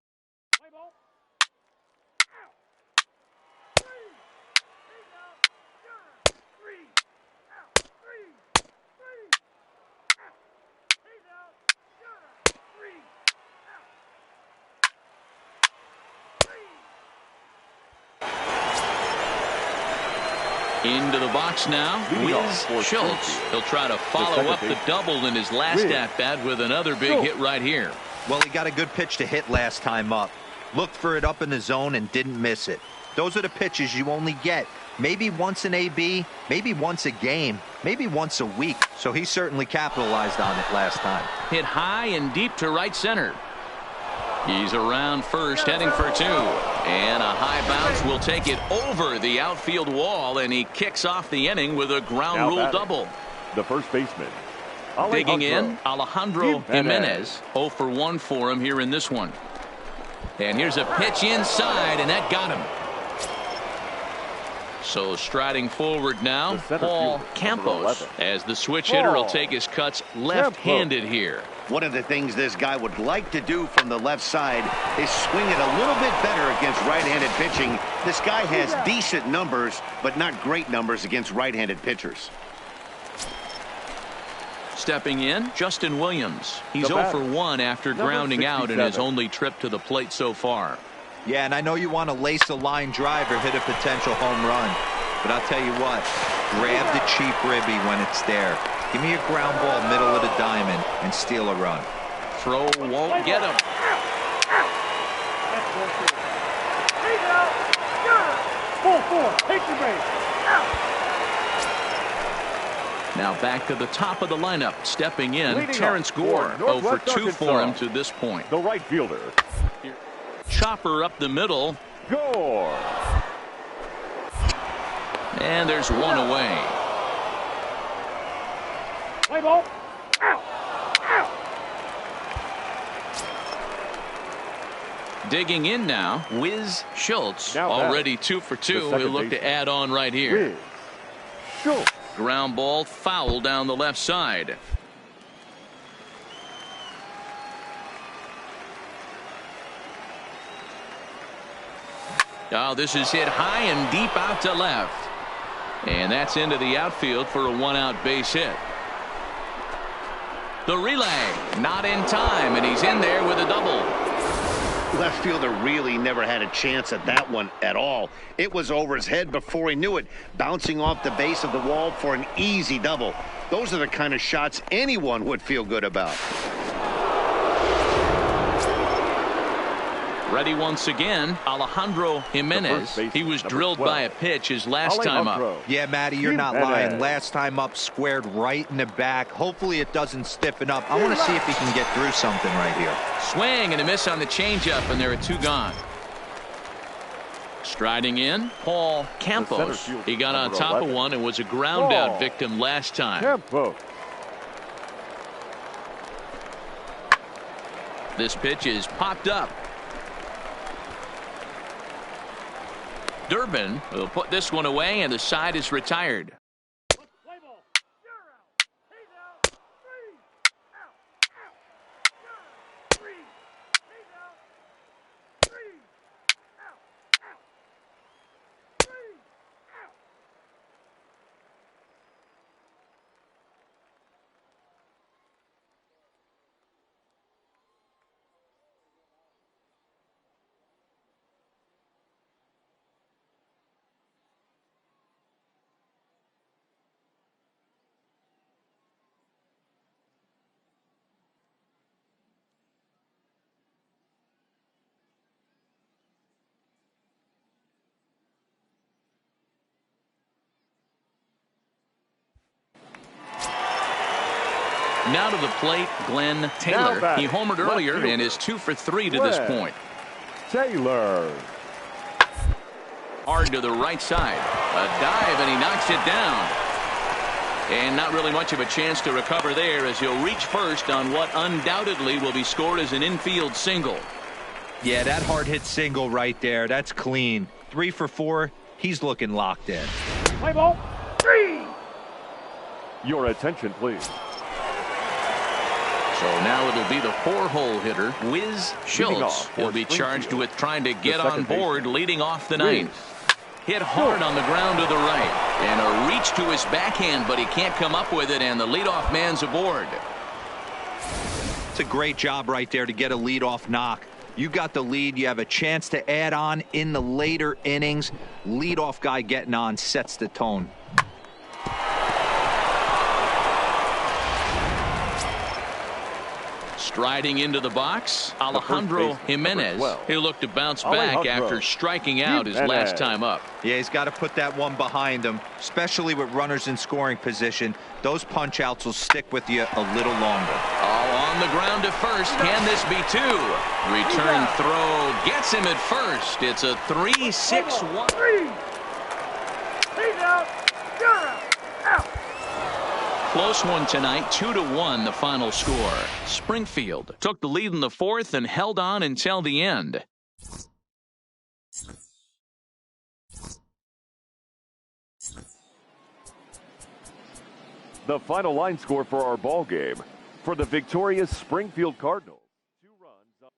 Into the box now, Wiz Schultz. He'll try to follow up the double in his last at-bat with another big hit right here. Well, he got a good pitch to hit last time up. Looked for it up in the zone and didn't miss it. Those are the pitches you only get maybe once in AB, maybe once a game, maybe once a week. So he certainly capitalized on it last time. Hit high and deep to right center. He's around first, heading for 2. And a high bounce will take it over the outfield wall, and he kicks off the inning with a ground rule double. The first baseman. Digging in, Alejandro Jimenez. 0 for 1 for him here in this one. And here's a pitch inside, and that got him. So striding forward now, Paul Campos, as the switch hitter will take his cuts left-handed here. One of the things this guy would like to do from the left side is swing it a little bit better against right-handed pitching. This guy has decent numbers, but not great numbers against right-handed pitchers. Stepping in, Justin Williams. He's 0 for 1 after grounding out in his only trip to the plate so far. Yeah, and I know you want to lace a line drive or hit a potential home run. But I'll tell you what, grab the cheap ribby when it's there. Give me a ground ball middle of the diamond and steal a run. Throw won't get him. 4-4, take the base. Now back to the top of the lineup. Stepping in, Leading Terrence off Gore. for 0 for Northwest 2 for him Arkansas. to this point. The right fielder. Chopper up the middle. Gore. And there's one away. Play ball. Out. Out. Digging in now, Wiz Schultz. Now already 2 for 2. the second He'll look to baseman. add on right here. Wiz Schultz. Ground ball foul down the left side. Oh, this is hit high and deep out to left. And that's into the outfield for a 1-out base hit. The relay, not in time, and he's in there with a double. Left fielder really never had a chance at that one at all. It was over his head before he knew it, bouncing off the base of the wall for an easy double. Those are the kind of shots anyone would feel good about. Ready once again, Alejandro Jimenez. He was drilled by a pitch his last time up. Yeah, Matty, you're not lying. Last time up, squared right in the back. Hopefully it doesn't stiffen up. I want to see if he can get through something right here. Swing and a miss on the changeup, and there are 2 gone. Striding in, Paul Campos. He got on top of one and was a ground out victim last time. Campos. This pitch is popped up. Durbin will put this one away, and the side is retired. Play ball. You're out. He's out. 3. Out. Out. You're out. 3. He's out. 3. Out. Out. 3. Out. Now to the plate, Glenn Taylor. He homered earlier and is 2 for 3 to this point. Taylor. Hard to the right side. A dive, and he knocks it down. And not really much of a chance to recover there as he'll reach first on what undoubtedly will be scored as an infield single. Yeah, that hard hit single right there. That's clean. 3 for 4. He's looking locked in. Play ball. 3. Your attention, please. So now it'll be the 4-hole hitter, Wiz Schultz. He'll be charged with trying to get on board leading off the ninth. Hit hard on the ground to the right. And a reach to his backhand, but he can't come up with it, and the leadoff man's aboard. It's a great job right there to get a leadoff knock. You got the lead. You have a chance to add on in the later innings. Leadoff guy getting on sets the tone. Striding into the box, Alejandro Jimenez. He'll look to bounce back after striking out his last time up. Yeah, he's got to put that one behind him, especially with runners in scoring position. Those punch outs will stick with you a little longer. Oh, on the ground to first. Can this be 2? Return throw gets him at first. It's a 3-6-1. 3. He's out. You're out. Out. Close one tonight, 2-1 the final score. Springfield took the lead in the 4th and held on until the end. The final line score for our ball game. For the victorious Springfield Cardinals, 2 runs.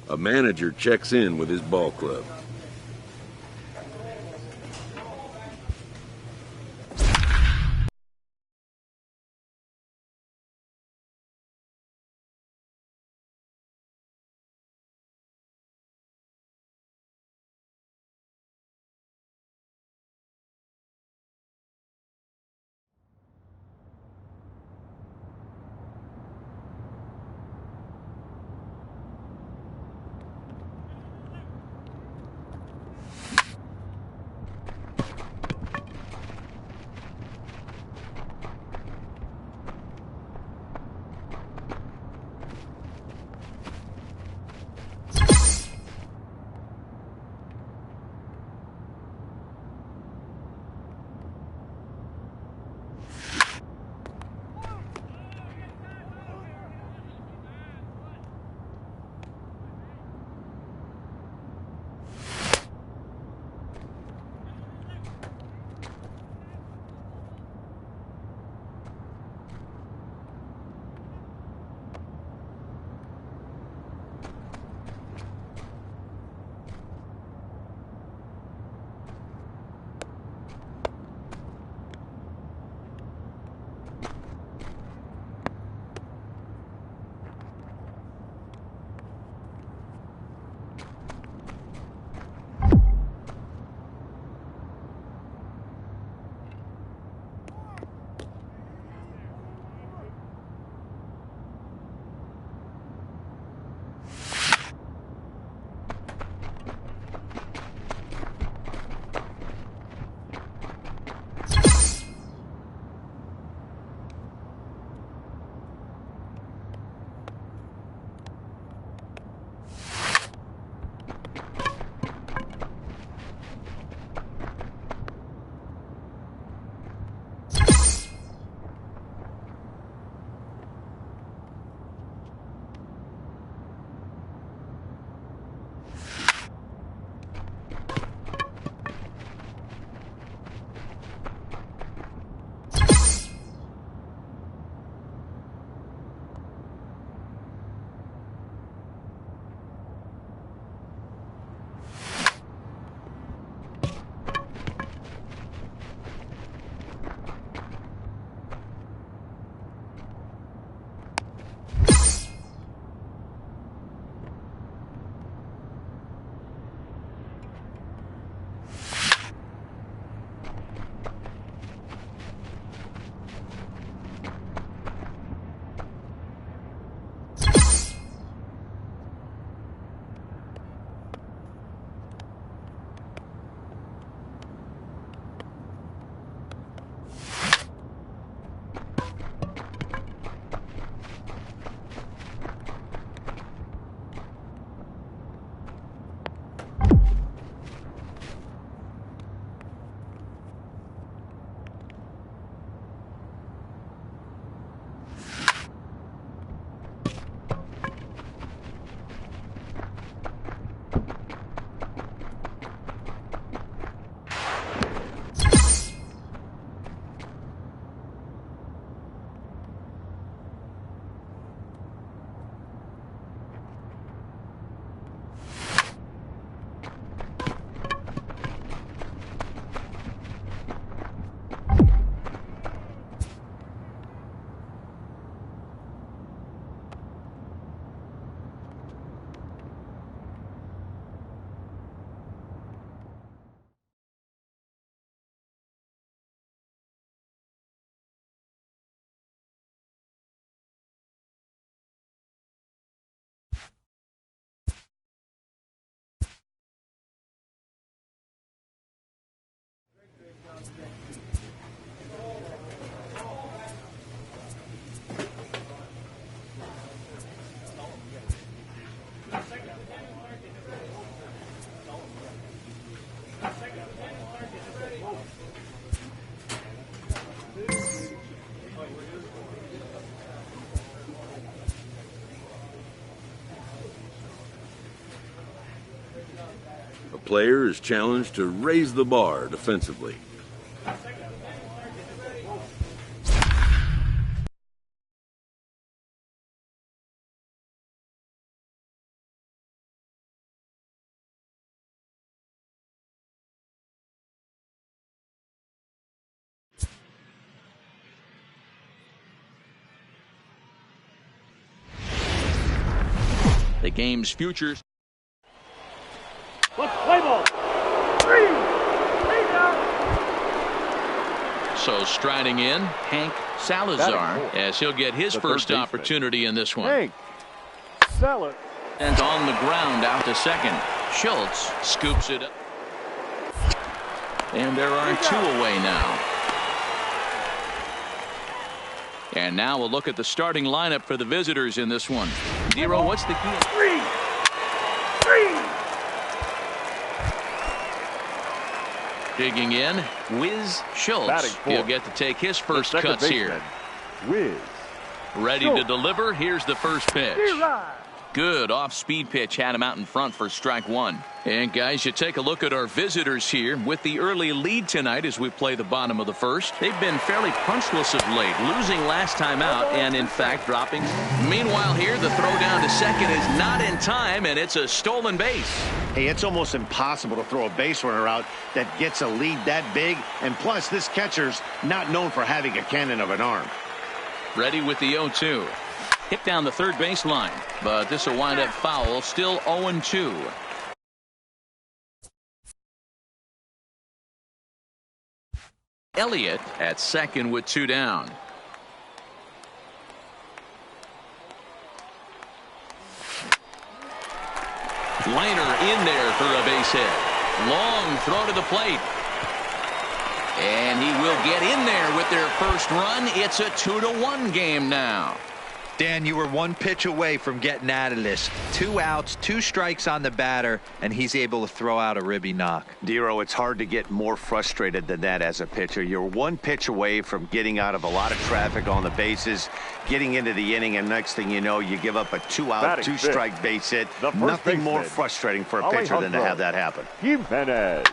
A manager checks in with his ball club. A player is challenged to raise the bar defensively. The game's futures. Let's play ball. Three. So striding in, Hank Salazar, as he'll get his first opportunity in this one. Hank Salazar. And on the ground out to second. Schultz scoops it up. And there are two away now. And now we'll look at the starting lineup for the visitors in this one. Dero, what's the key? Three. Digging in, Wiz Schultz. He'll get to take his first cuts here. Wiz. Ready to deliver. Here's the first pitch. Good off-speed pitch had him out in front for strike one. And guys, you take a look at our visitors here with the early lead tonight as we play the bottom of the first. They've been fairly punchless of late, losing last time out and in fact dropping. Meanwhile here, the throw down to second is not in time, and it's a stolen base. Hey, it's almost impossible to throw a base runner out that gets a lead that big, and plus this catcher's not known for having a cannon of an arm. Ready with the 0-2. Hit down the third baseline, but this will wind up foul. Still 0-2. Elliott at second with two down. Liner in there for a base hit. Long throw to the plate. And he will get in there with their first run. It's a 2-1 game now. Dan, you were one pitch away from getting out of this. 2 outs, 2 strikes on the batter, and he's able to throw out a ribby knock. Dero, it's hard to get more frustrated than that as a pitcher. You're one pitch away from getting out of a lot of traffic on the bases, getting into the inning, and next thing you know, you give up a 2-out, 2-strike base hit. Nothing more frustrating for a pitcher than to have that happen. Jimenez.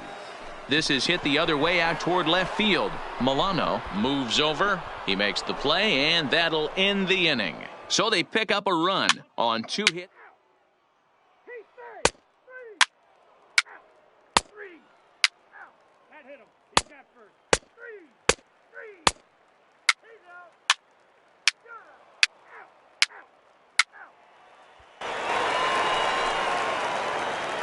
This is hit the other way out toward left field. Milano moves over. He makes the play, and that'll end the inning. So they pick up a run on 2 hits. That hit him. He's got first. Three. He's out.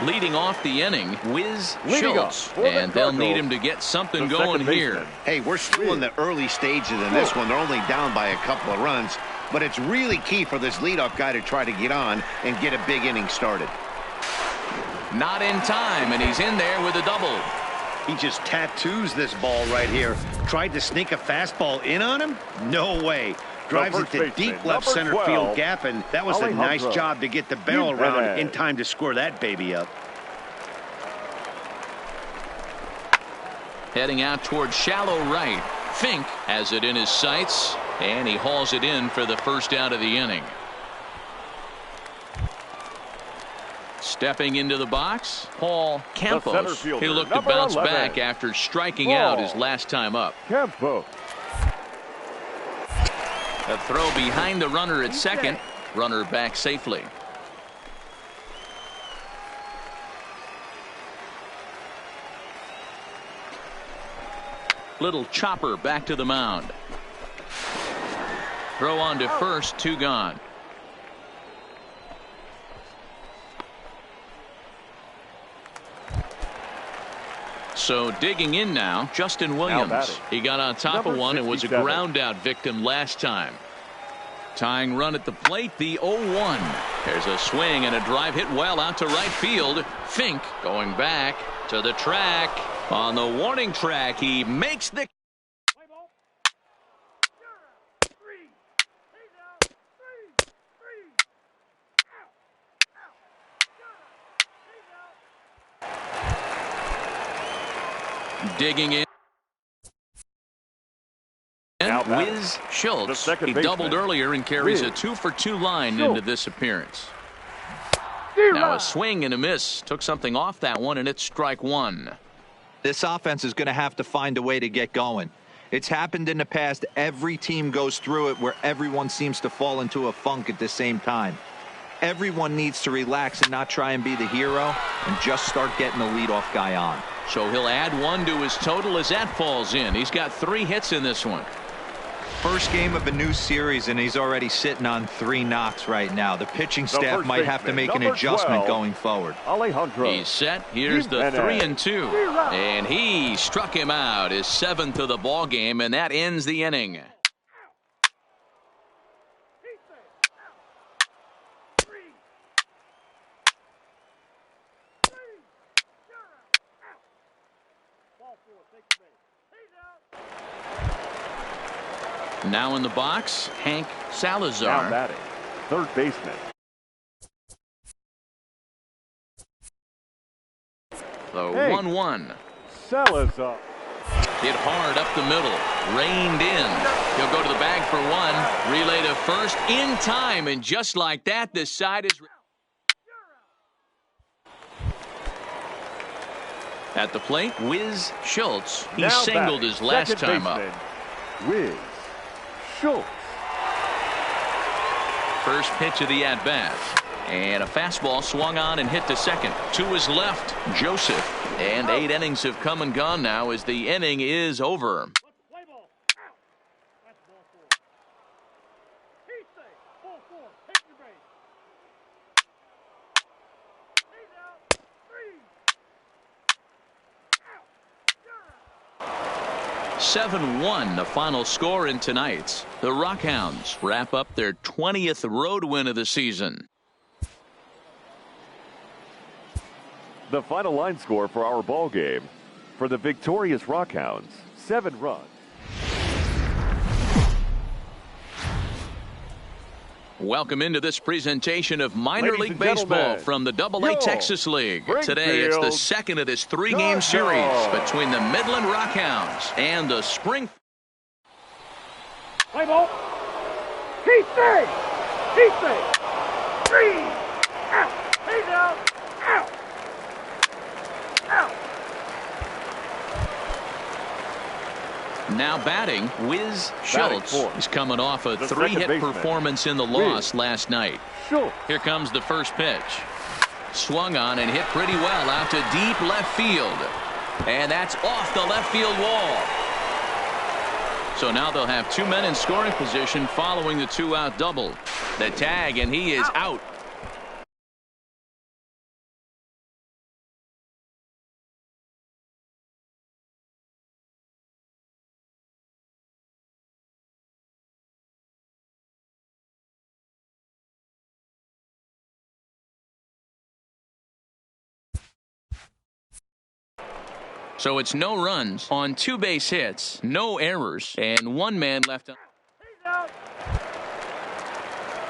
Leading off the inning, Wiz Schultz. And they'll need him to get something going here. Hey, we're still in the early stages in this one. They're only down by a couple of runs. But it's really key for this leadoff guy to try to get on and get a big inning started. Not in time, and he's in there with a double. He just tattoos this ball right here. Tried to sneak a fastball in on him? No way. Drives it to deep left center field gap, and that was a nice job to get the barrel around in time to score that baby up. Heading out towards shallow right. Fink has it in his sights, and he hauls it in for the first out of the inning. Stepping into the box, Paul Campos. He looked to bounce back after striking out his last time up. Campos. A throw behind the runner at second. Runner back safely. Little chopper back to the mound. Throw on to first, 2 gone. So digging in now, Justin Williams. He got on top of one and was a ground out victim last time. Tying run at the plate, the 0-1. There's a swing and a drive hit well out to right field. Fink going back to the track. On the warning track, he makes the... Digging in. Wiz Schultz. He doubled earlier and carries a 2-for-2 line into this appearance. Now a swing and a miss. Took something off that one, and it's strike one. This offense is going to have to find a way to get going. It's happened in the past. Every team goes through it where everyone seems to fall into a funk at the same time. Everyone needs to relax and not try and be the hero and just start getting the leadoff guy on. So he'll add one to his total as that falls in. He's got 3 hits in this one. First game of a new series, and he's already sitting on 3 knocks right now. The pitching staff might have to make an adjustment going forward. Alejandro. He's set. Here's the 3-2. And he struck him out. His 7th of the ball game, and that ends the inning. Now in the box, Hank Salazar. Now batting, third baseman. The 1-1. Salazar. Hit hard up the middle. Reined in. He'll go to the bag for one. Relay to first in time. And just like that, this side is... At the plate, Wiz Schultz. He now singled batting, his last time baseman, up. Wiz Schultz. First pitch of the at-bat. And a fastball swung on and hit to second. To his left, Joseph. And 8 innings have come and gone now as the inning is over. (7-1) the final score in tonight's. The Rockhounds wrap up their 20th road win of the season. The final line score for our ball game. For the victorious Rockhounds, 7 runs. Welcome into this presentation of minor Ladies league and baseball gentlemen, from the AA Texas League. Today it's the second of this 3-game series between the Midland Rockhounds and the Spring. Play ball. Keep safe. Keep safe. 3 out. He's out. Out. Out. Now batting, Wiz Schultz. He's coming off a 3-hit performance in the loss last night. Here comes the first pitch. Swung on and hit pretty well out to deep left field. And that's off the left field wall. So now they'll have 2 men in scoring position following the 2-out double. The tag, and he is out. So it's no runs on 2 base hits, no errors, and 1 man left.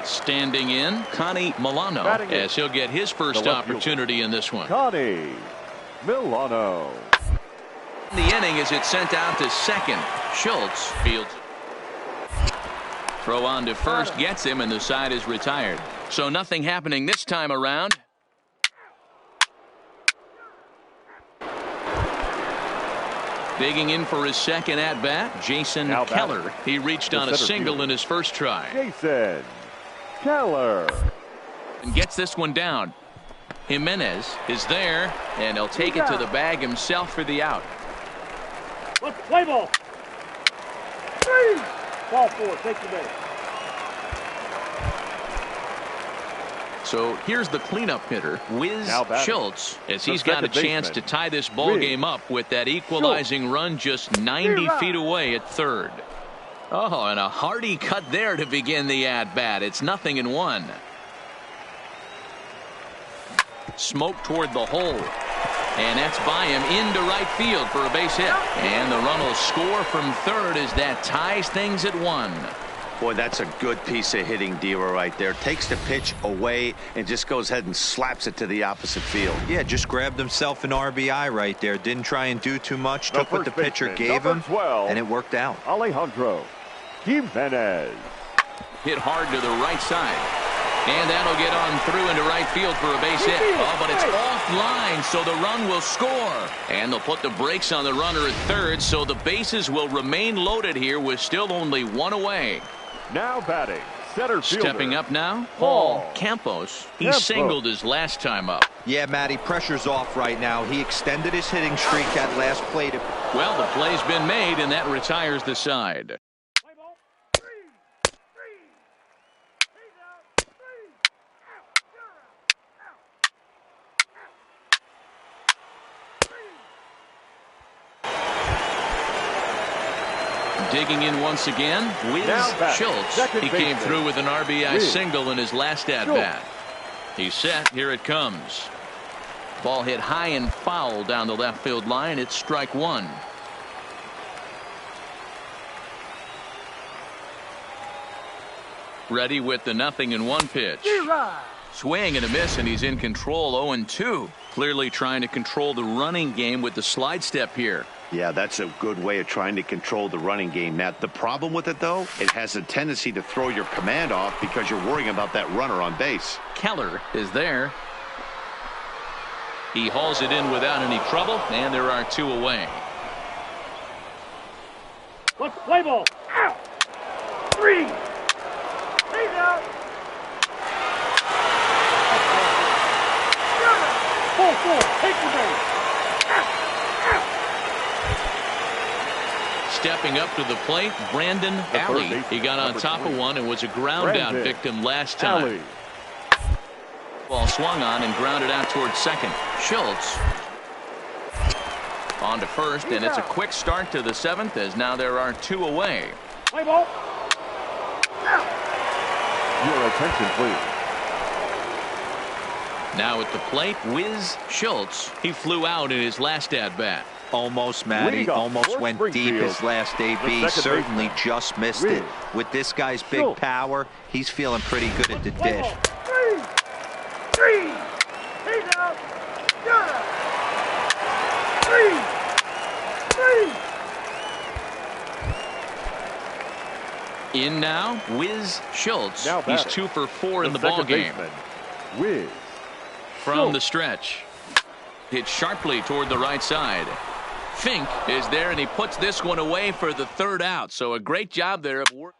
Standing in, Connie Milano, as he'll get his first opportunity in this one. Connie Milano. The inning as it's sent out to second. Schultz fields. Throw on to first, gets him, and the side is retired. So nothing happening this time around. Digging in for his second at-bat, Jason Keller. He reached on a single in his first try. Jason Keller. And gets this one down. Jimenez is there, and he'll take it to the bag himself for the out. Let's play ball. 3. Ball 4. Take the base. So here's the cleanup hitter, Wiz Schultz, as he's got a chance to tie this ball game up with that equalizing run just 90 feet away at third. Oh, and a hearty cut there to begin the at-bat. It's 0-1. Smoke toward the hole. And that's by him into right field for a base hit. And the run will score from third as that ties things at 1. Boy, that's a good piece of hitting, Dero, right there. Takes the pitch away and just goes ahead and slaps it to the opposite field. Yeah, just grabbed himself an RBI right there. Didn't try and do too much. Took what the pitcher gave him, and it worked out. Alejandro Jimenez. Hit hard to the right side. And that'll get on through into right field for a base hit. Oh, but it's offline, so the run will score. And they'll put the brakes on the runner at third, so the bases will remain loaded here with still only one away. Now batting, center fielder. Stepping up now, Paul Campos. He singled his last time up. Yeah, Matty, pressure's off right now. He extended his hitting streak at last plate. Well, the play's been made, and that retires the side. Digging in once again, Wiz Schultz. He came through with an RBI single in his last at-bat. He's set. Here it comes. Ball hit high and foul down the left field line. It's strike one. Ready with the 0-1 pitch. Swing and a miss, and he's in control. 0-2. Clearly trying to control the running game with the slide step here. Yeah, that's a good way of trying to control the running game, Matt. The problem with it, though, it has a tendency to throw your command off because you're worrying about that runner on base. Keller is there. He hauls it in without any trouble, and there are two away. Let's play ball. Out. 3. He's out. 4-4. Take the base. Stepping up to the plate, Brandon Alley. He got on top of one and was a ground out victim last time. Ball swung on and grounded out towards second. Schultz on to first, and it's a quick start to the 7th as now there are two away. Play ball. Your attention, please. Now at the plate, Wiz Schultz. He flew out in his last at-bat. Almost, Matty. Almost went deep his last AB. Certainly just missed it. With this guy's big power, he's feeling pretty good at the dish. 3. He's out. 3. In now, Wiz Schultz. He's 2 for 4 in the ball game. Wiz From the stretch. Hit sharply toward the right side. Fink is there, and he puts this one away for the 3rd out. So a great job there of work.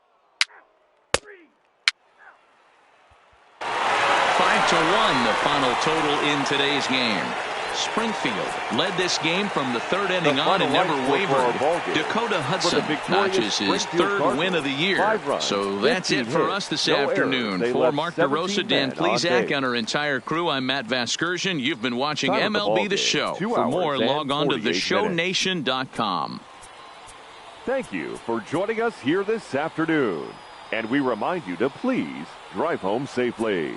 5-1, the final total in today's game. Springfield led this game from the 3rd inning on and never wavered. Dakota Hudson notches his 3rd win of the year. So that's it for us this afternoon. For Mark DeRosa, Dan Plesac, and our entire crew, I'm Matt Vasgersian. You've been watching MLB The Show. For more, log on to theshownation.com. Thank you for joining us here this afternoon. And we remind you to please drive home safely.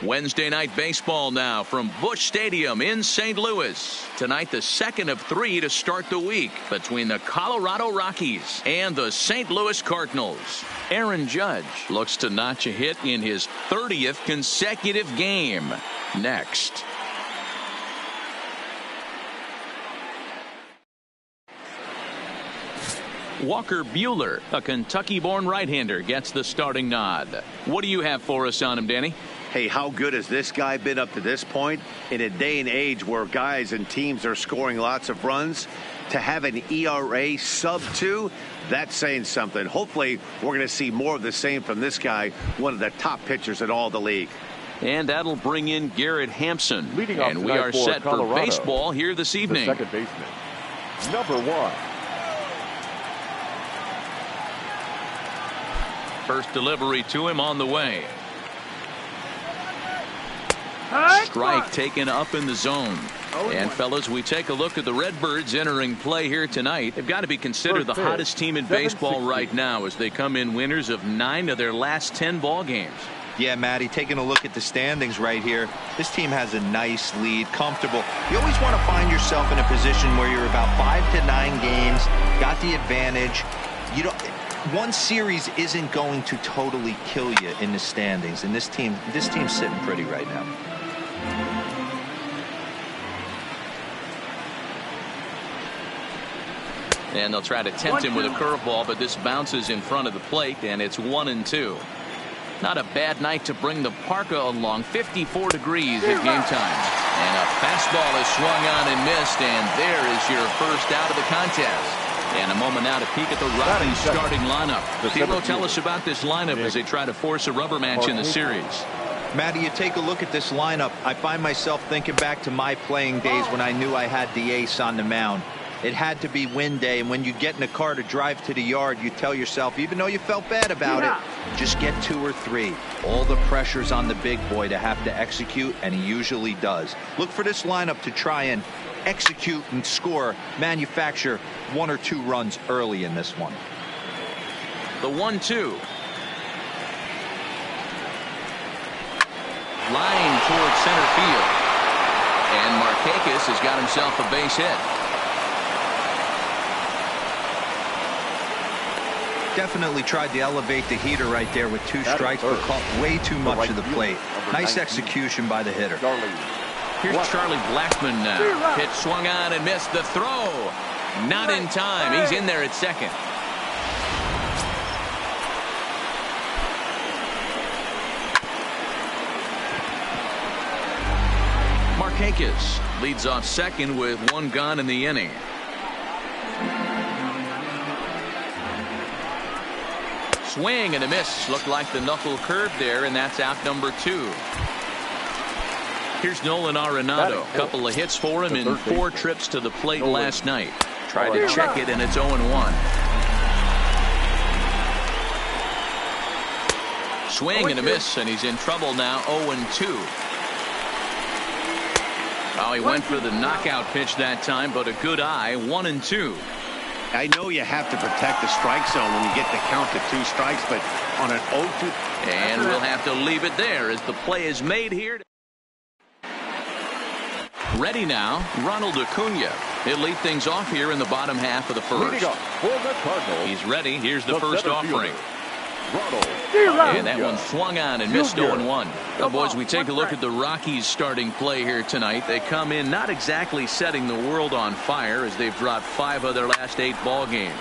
Wednesday night baseball now from Busch Stadium in St. Louis. Tonight, the second of 3 to start the week between the Colorado Rockies and the St. Louis Cardinals. Aaron Judge looks to notch a hit in his 30th consecutive game. Next. Walker Buehler, a Kentucky-born right-hander, gets the starting nod. What do you have for us on him, Danny? Hey, how good has this guy been up to this point? In a day and age where guys and teams are scoring lots of runs, to have an ERA sub-2, that's saying something. Hopefully, we're going to see more of the same from this guy, one of the top pitchers in all the league. And that'll bring in Garrett Hampson. And we are set Colorado, for baseball here this evening. The second baseman, number 1. First delivery to him on the way. Strike taken up in the zone. And fellas, we take a look at the Redbirds entering play here tonight. They've got to be considered the hottest team in baseball right now as they come in winners of 9 of their last 10 ball games. Yeah, Matty, taking a look at the standings right here, this team has a nice lead, comfortable. You always want to find yourself in a position where you're about 5 to 9 games, got the advantage. You don't. One series isn't going to totally kill you in the standings, and this team's sitting pretty right now. And they'll try to tempt him with a curveball, but this bounces in front of the plate, and it's 1-2. Not a bad night to bring the parka along. 54 degrees at game time. And a fastball is swung on and missed, and there is your first out of the contest. And a moment now to peek at the Rockies starting lineup. Tilo, tell us about this lineup as they try to force a rubber match in the series. Matty, you take a look at this lineup. I find myself thinking back to my playing days when I knew I had the ace on the mound. It had to be win day, and when you get in a car to drive to the yard, you tell yourself, even though you felt bad about it, just get 2 or 3. All the pressure's on the big boy to have to execute, and he usually does. Look for this lineup to try and execute and score, manufacture 1 or 2 runs early in this one. The 1-2. Line towards center field. And Markakis has got himself a base hit. Definitely tried to elevate the heater right there with 2 strikes, but caught way too much of the plate. Nice execution by the hitter. Here's Charlie Blackmon now. Pitch swung on and missed. The throw. Not in time. He's in there at second. Markakis leads off second with 1 gone in the inning. Swing and a miss. Looked like the knuckle curve there, and that's out number 2. Here's Nolan Arenado. Couple of hits for him in 4 trips to the plate last night. Tried to check it, and it's 0-1. Swing and a miss, and he's in trouble now. 0-2. Oh, he went for the knockout pitch that time, but a good eye. 1-2. I know you have to protect the strike zone when you get the count to 2 strikes, but on an 0-2. And we'll have to leave it there as the play is made here. Ready now, Ronald Acuna. He'll lead things off here in the bottom half of the first. He's ready. Here's the first offering. And that one swung on and missed 0-1. Well, boys, we take a look at the Rockies starting play here tonight. They come in not exactly setting the world on fire as they've dropped 5 of their last 8 ball games.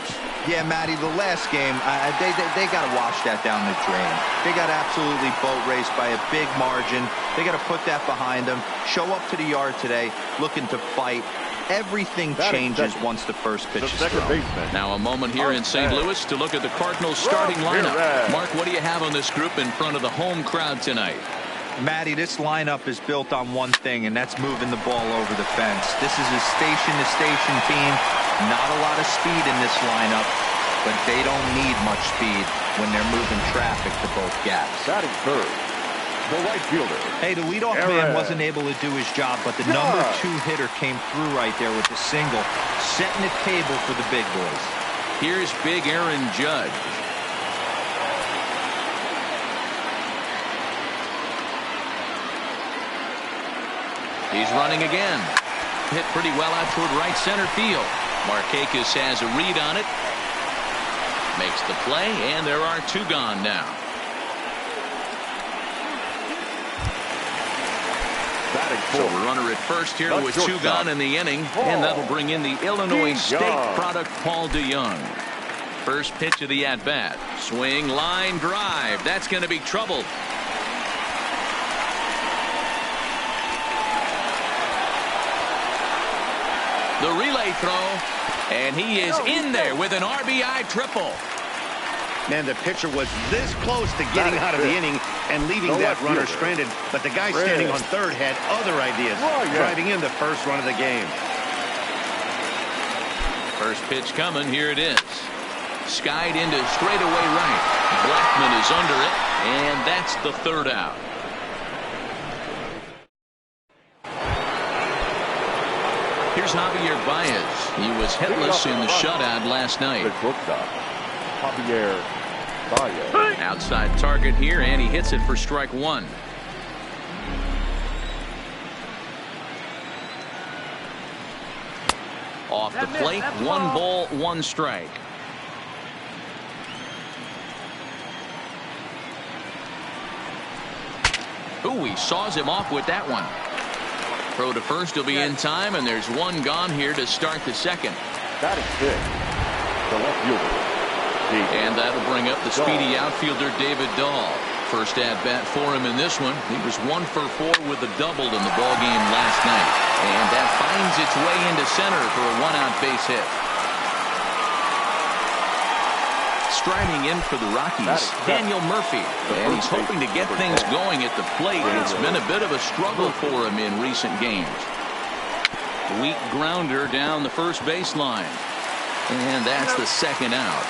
Yeah, Matty, the last game, they got to wash that down the drain. They got absolutely boat raced by a big margin. They got to put that behind them. Show up to the yard today looking to fight. Everything changes once the first pitch is thrown. Now a moment here in St. Louis to look at the Cardinals starting lineup. Mark, what do you have on this group in front of the home crowd tonight? Matty, this lineup is built on one thing, and that's moving the ball over the fence. This is a station-to-station team. Not a lot of speed in this lineup, but they don't need much speed when they're moving traffic to both gaps. Batting third, the right fielder. Hey, the leadoff man wasn't able to do his job, but the number 2 hitter came through right there with the single, setting the table for the big boys. Here's big Aaron Judge. He's running again. Hit pretty well out toward right center field. Markakis has a read on it. Makes the play, and there are 2 gone now. So a runner at first here with 2 gone in the inning, and that'll bring in the Illinois State product, Paul DeJong. First pitch of the at-bat. Swing, line, drive. That's going to be trouble. The relay throw, and he is in there with an RBI triple. Man, the pitcher was this close to getting out of the inning and leaving that runner stranded, but the guy standing on third had other ideas, driving in the first run of the game. First pitch coming. Here it is. Skied into straightaway right. Blackmon is under it, and that's the 3rd out. Here's Javier Baez. He was hitless in the shutout last night. Javier Baez. Outside target here, and he hits it for strike 1. Off the plate, 1 ball, 1 strike. Ooh, he saws him off with that one. Throw to first will be in time, and there's 1 gone here to start the 2nd. That is big. The left fielder. And that'll bring up the speedy outfielder David Dahl. First at bat for him in this one. He was 1 for 4 with a double in the ballgame last night. And that finds its way into center for a 1-out base hit. Striding in for the Rockies, Daniel Murphy. And he's hoping to get things going at the plate. It's been a bit of a struggle for him in recent games. Weak grounder down the first baseline. And that's the 2nd out.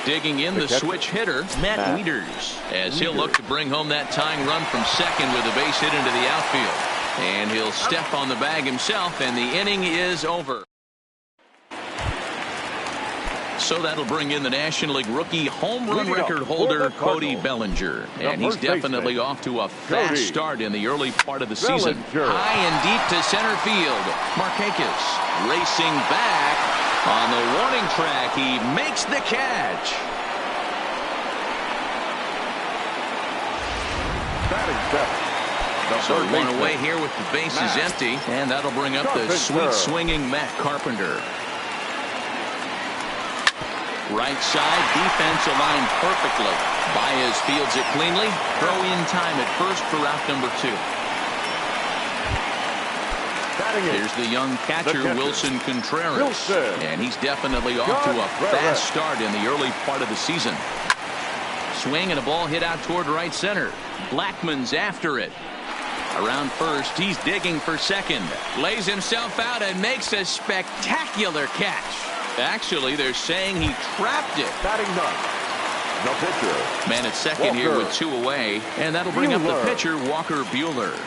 Digging in the switch hitter, Matt Wieters, as he'll look to bring home that tying run from second with a base hit into the outfield. And he'll step on the bag himself, and the inning is over. So that'll bring in the National League rookie home run record holder Cody Bellinger. And he's definitely off to a fast start in the early part of the season. High and deep to center field. Markakis racing back. On the warning track, he makes the catch. So one away here with the bases empty, and that'll bring up the sweet swinging Matt Carpenter. Right side, defense aligned perfectly. Baez fields it cleanly. Throw in time at first for out number 2. Here's the young catcher, Wilson Contreras. And he's definitely off to a fast start in the early part of the season. Swing and a ball hit out toward right center. Blackmon's after it. Around first, he's digging for second. Lays himself out and makes a spectacular catch. Actually, they're saying he trapped it. Batting ninth, the pitcher. Man at second here with 2 away. And that'll bring up the pitcher, Walker Buehler.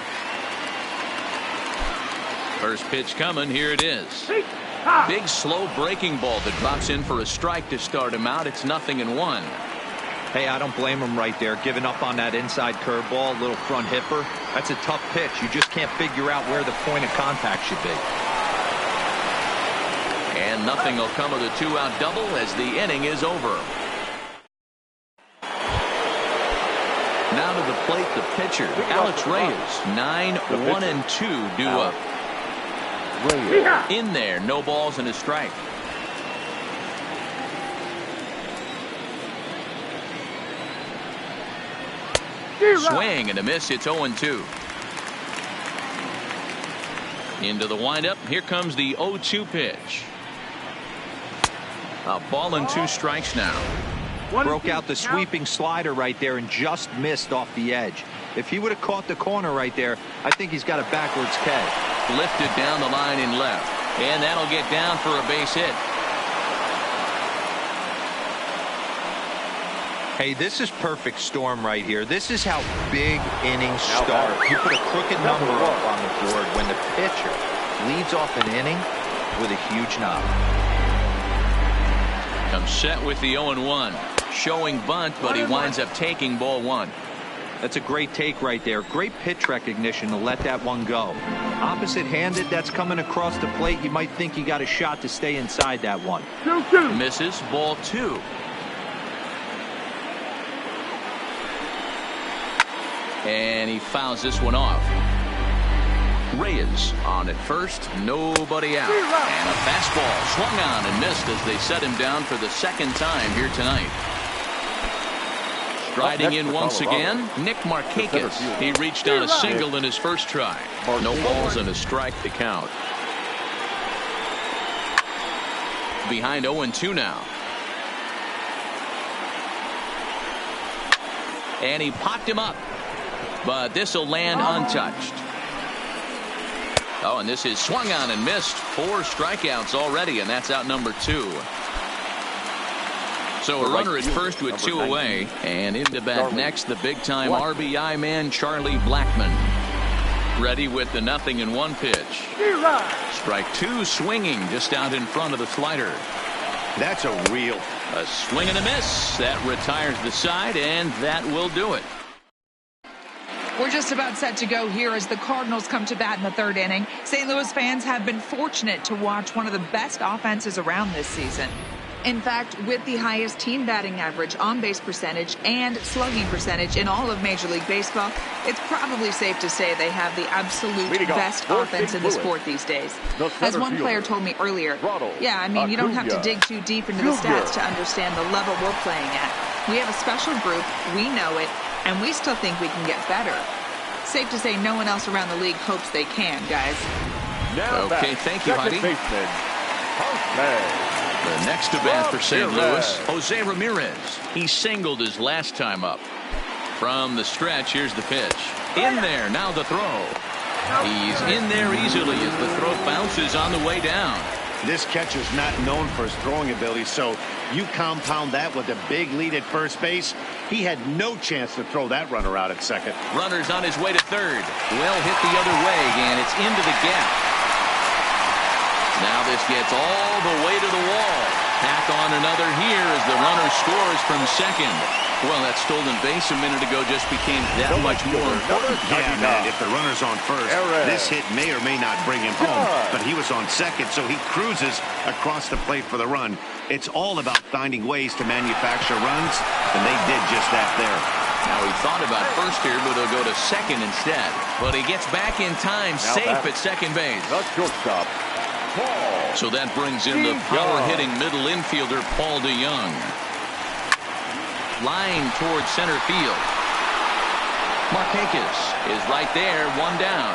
First pitch coming. Here it is. Big slow breaking ball that drops in for a strike to start him out. It's 0-1. Hey, I don't blame him right there. Giving up on that inside curveball, little front hipper. That's a tough pitch. You just can't figure out where the point of contact should be. And nothing will come of the 2-out double as the inning is over. Now to the plate, the pitcher, Alex Reyes. 9-1-2 due up. In there, no balls and a strike. Swing and a miss. It's 0-2. Into the windup. Here comes the 0-2 pitch. A ball and 2 strikes now. Broke out the sweeping slider right there and just missed off the edge. If he would have caught the corner right there, I think he's got a backwards K. Lifted down the line in left. And that'll get down for a base hit. Hey, this is perfect storm right here. This is how big innings start. You put a crooked number up on the board when the pitcher leads off an inning with a huge knock. Comes set with the 0-1. Showing bunt, but he winds up taking ball 1. That's a great take right there. Great pitch recognition to let that one go. Opposite-handed, that's coming across the plate. You might think you got a shot to stay inside that one. Misses, ball 2. And he fouls this one off. Reyes on at first, nobody out. And a fastball swung on and missed as they set him down for the second time here tonight. Striding in once again, Nick Markakis. He reached on a single in his first try. No balls and a strike to count. Behind 0-2 now. And he popped him up. But this will land untouched. Oh, and this is swung on and missed. 4 strikeouts already, and that's out number 2. So a runner at first with 2 away. And into bat next, the big-time RBI man, Charlie Blackmon. Ready with the 0-1 pitch. Strike 2 swinging just out in front of the slider. That's a swing and a miss. That retires the side, and that will do it. We're just about set to go here as the Cardinals come to bat in the 3rd inning. St. Louis fans have been fortunate to watch one of the best offenses around this season. In fact, with the highest team batting average, on-base percentage, and slugging percentage in all of Major League Baseball, it's probably safe to say they have the absolute best offense in the sport these days. As one player told me earlier, yeah, I mean, you don't have to dig too deep into the stats to understand the level we're playing at. We have a special group, we know it, and we still think we can get better. Safe to say no one else around the league hopes they can, guys. Okay, thank you, Heidi. The next to bat for St. Louis, Jose Ramirez. He singled his last time up. From the stretch, here's the pitch. In there, now the throw. He's in there easily as the throw bounces on the way down. This catcher's not known for his throwing ability, so you compound that with a big lead at first base. He had no chance to throw that runner out at second. Runner's on his way to third. Well hit the other way, and it's into the gap. Now this gets all the way to the wall. Tack on another here as the runner scores from second. Well, that stolen base a minute ago just became that much more important. Yeah, man, if the runner's on first, this hit may or may not bring him home. But he was on second, so he cruises across the plate for the run. It's all about finding ways to manufacture runs, and they did just that there. Now he thought about first here, but he'll go to second instead. But he gets back in time, safe at second base. So that brings in the power-hitting middle infielder, Paul DeJong. Line towards center field. Markakis is right there, 1 down.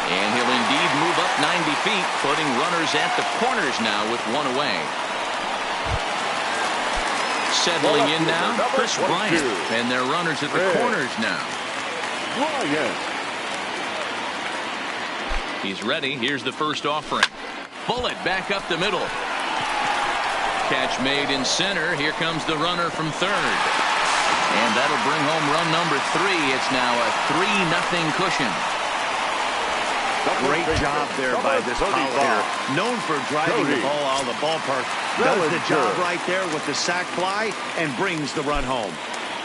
And he'll indeed move up 90 feet, putting runners at the corners now with 1 away. Settling in now, Chris Bryant. And their runners at the corners now. He's ready. Here's the first offering. Bullet back up the middle. Catch made in center. Here comes the runner from third. And that'll bring home run number 3. It's now a 3-0 cushion. Great job there by this foul hitter. Known for driving the ball out of the ballpark. Does the job right there with the sac fly and brings the run home.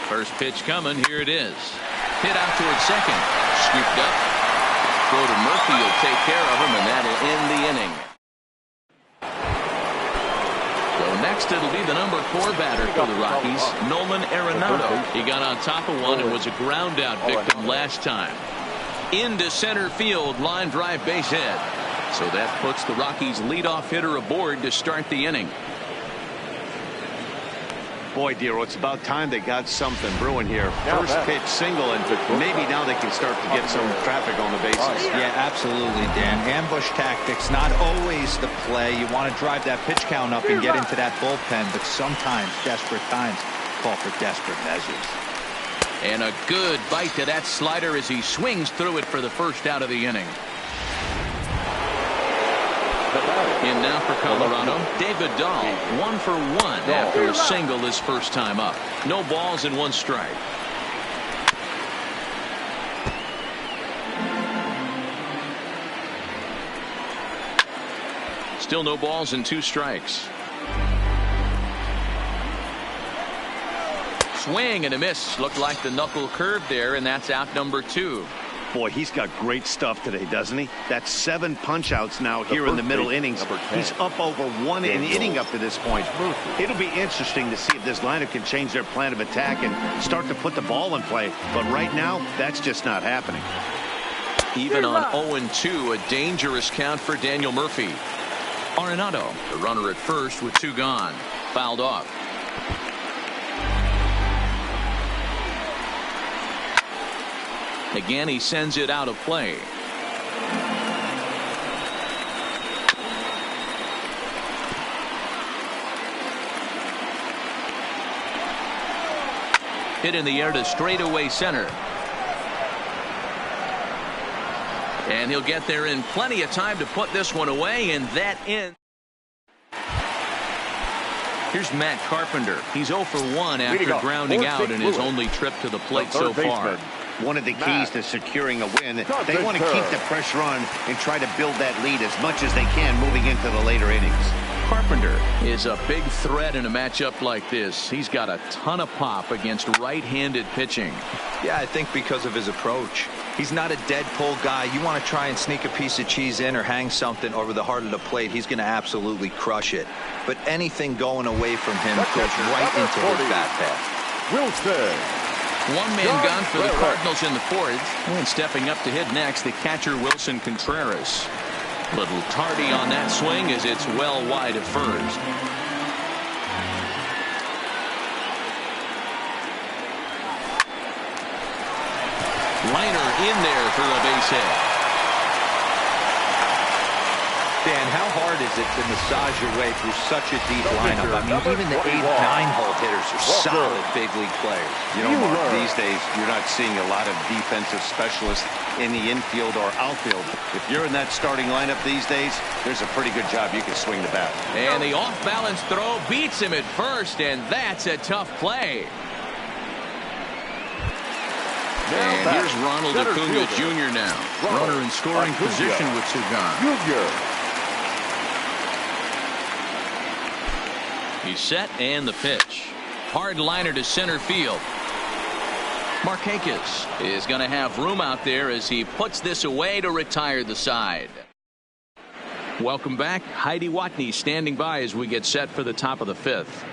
First pitch coming. Here it is. Hit out towards second. Scooped up. Throw to Murphy will take care of him, and that'll end the inning. So next it'll be the number 4 batter for the Rockies, Nolan Arenado. He got on top of one and was a ground out victim last time. Into center field, line drive base hit. So that puts the Rockies leadoff hitter aboard to start the inning. Boy, Dero, it's about time they got something brewing here. First pitch single, and maybe now they can start to get some traffic on the bases. Yeah, absolutely, Dan. Ambush tactics, not always the play. You want to drive that pitch count up and get into that bullpen, but sometimes desperate times call for desperate measures. And a good bite to that slider as he swings through it for the first out of the inning. In now for Colorado, David Dahl, 1 for 1 after a single his first time up. No balls and 1 strike. Still no balls and 2 strikes. swing and a miss. Looked like the knuckle curve there, and that's out number 2. Boy, he's got great stuff today, doesn't he? That's 7 punch-outs now here in the middle innings. He's up over 1 inning up to this point. It'll be interesting to see if this lineup can change their plan of attack and start to put the ball in play. But right now, that's just not happening. Even on 0-2, a dangerous count for Daniel Murphy. Arenado, the runner at first with 2 gone. Fouled off. Again, he sends it out of play. Hit in the air to straightaway center. And he'll get there in plenty of time to put this one away, and that ends. Here's Matt Carpenter. He's 0 for 1 after grounding out in his only trip to the plate so far. One of the keys to securing a win, they want to keep the pressure on and try to build that lead as much as they can moving into the later innings. Carpenter is a big threat in a matchup like this. He's got a ton of pop against right-handed pitching. Yeah, I think because of his approach. He's not a dead pull guy. You want to try and sneak a piece of cheese in or hang something over the heart of the plate, he's going to absolutely crush it. But anything going away from him goes right into his bat path. Wilson. One man gone for the Cardinals in the 4th. And stepping up to hit next, the catcher Wilson Contreras. Little tardy on that swing as it's well wide of first. Liner in there for a base hit. Dan, how hard is it to massage your way through such a deep lineup? I mean, even the 8, 9-hole hitters are solid big league players. You know, Mark, these days you're not seeing a lot of defensive specialists in the infield or outfield. If you're in that starting lineup these days, there's a pretty good job you can swing the bat. And the off-balance throw beats him at first, and that's a tough play. And here's Ronald Acuna Jr. now. Runner in scoring position with 2 gone. He's set, and the pitch. Hard liner to center field. Markakis is going to have room out there as he puts this away to retire the side. Welcome back. Heidi Watney standing by as we get set for the top of the 5th.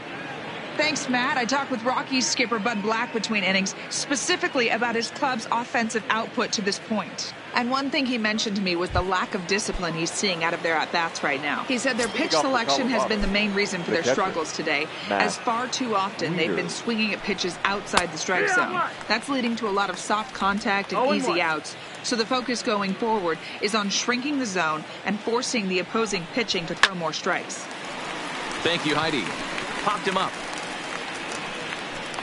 Thanks, Matt. I talked with Rockies skipper Bud Black between innings, specifically about his club's offensive output to this point. And one thing he mentioned to me was the lack of discipline he's seeing out of their at-bats right now. He said their pitch selection has been the main reason for their struggles today, as far too often they've been swinging at pitches outside the strike zone. That's leading to a lot of soft contact and easy outs. So the focus going forward is on shrinking the zone and forcing the opposing pitching to throw more strikes. Thank you, Heidi. Popped him up.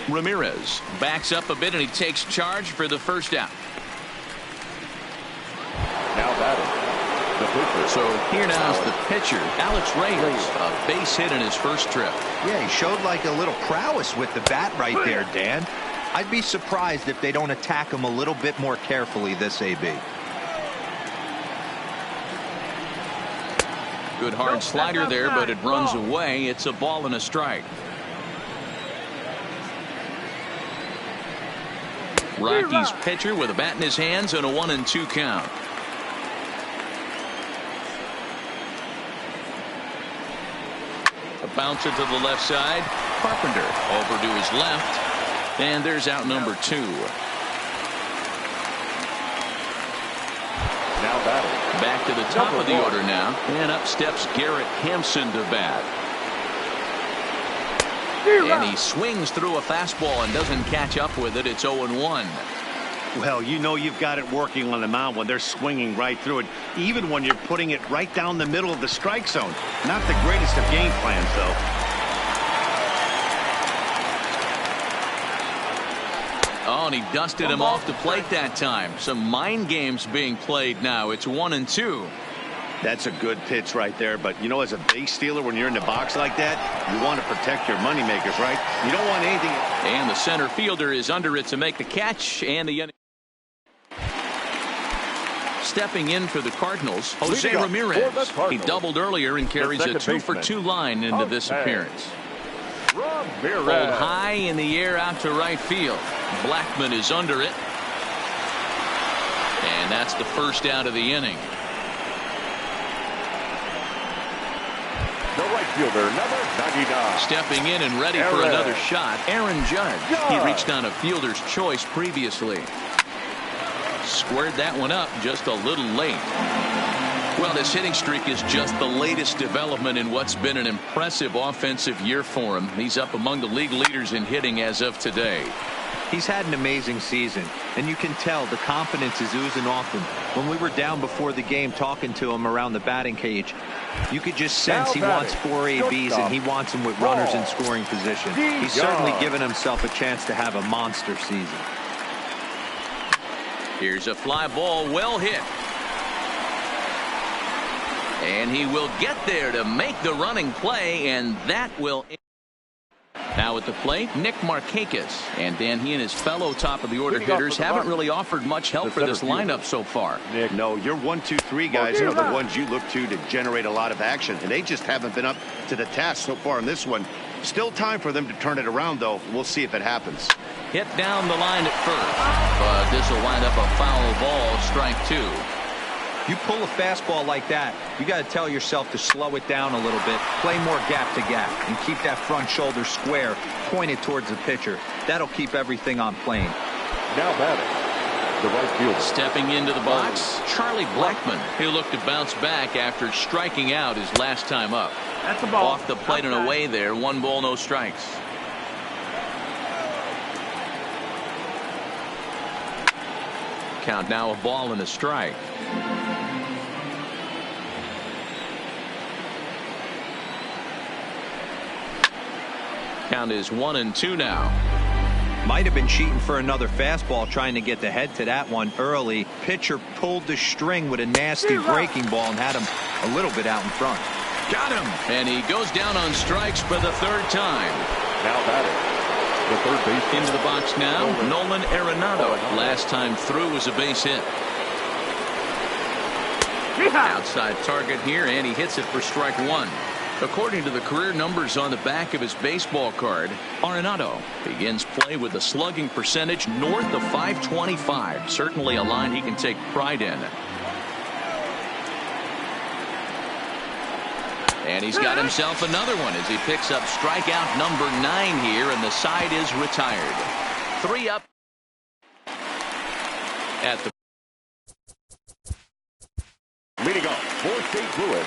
Ramirez backs up a bit, and he takes charge for the first out. Now batting, the pitcher. So here now is the pitcher, Alex Reyes, a base hit in his first trip. Yeah, he showed like a little prowess with the bat right there, Dan. I'd be surprised if they don't attack him a little bit more carefully this AB. Good hard slider there, but it runs away. It's a ball and a strike. Rockies pitcher with a bat in his hands and a 1-2 count. A bouncer to the left side. Carpenter over to his left. And there's out number 2. Now batting. Back to the top of the order now. And up steps Garrett Hampson to bat. And he swings through a fastball and doesn't catch up with it. It's 0-1. Well, you know you've got it working on the mound when they're swinging right through it, even when you're putting it right down the middle of the strike zone. Not the greatest of game plans, though. Oh, and he dusted him off the plate that time. Some mind games being played now. It's 1-2. That's a good pitch right there, but you know, as a base stealer, when you're in the box like that, you want to protect your moneymakers, right? You don't want anything. And the center fielder is under it to make the catch, and the stepping in for the Cardinals, Jose Ramirez. He doubled earlier and carries a 2-for-2 line into this appearance. Pulled high in the air out to right field. Blackmon is under it. And that's the first out of the inning. The right fielder, number 99. Stepping in and ready for another shot, Aaron Judge. He reached on a fielder's choice previously. Squared that one up just a little late. Well, this hitting streak is just the latest development in what's been an impressive offensive year for him. He's up among the league leaders in hitting as of today. He's had an amazing season, and you can tell the confidence is oozing off him. When we were down before the game talking to him around the batting cage, you could just sense he wants 4 ABs and he wants them with runners in scoring position. He's certainly given himself a chance to have a monster season. Here's a fly ball, well hit. And he will get there to make the running play, and that will... Now at the plate, Nick Markakis. And Dan, he and his fellow top-of-the-order hitters haven't really offered much help for this lineup so far. Nick, no, your 1, 2, 3 guys are the ones you look to generate a lot of action, and they just haven't been up to the task so far in this one. Still time for them to turn it around, though. We'll see if it happens. Hit down the line at first, but this will wind up a foul ball, strike 2. You pull a fastball like that, you got to tell yourself to slow it down a little bit, play more gap to gap, and keep that front shoulder square, pointed towards the pitcher. That'll keep everything on plane. Now batting, the right fielder. Stepping into the box, Charlie Blackmon. He'll look to bounce back after striking out his last time up. That's a ball. Off the plate and away there, 1 ball, no strikes. Count now, a ball and a strike. Count is 1-2 now. Might have been cheating for another fastball, trying to get the head to that one early. Pitcher pulled the string with a nasty breaking ball and had him a little bit out in front. Got him. And he goes down on strikes for the 3rd time. Now batting, the third base. Into the box now, Nolan Arenado. Last time through was a base hit. Outside target here, and he hits it for strike 1. According to the career numbers on the back of his baseball card, Arenado begins play with a slugging percentage north of .525. Certainly a line he can take pride in. And he's got himself another one as he picks up strikeout number 9 here, and the side is retired. 3 up at the... Leading off for St. Louis.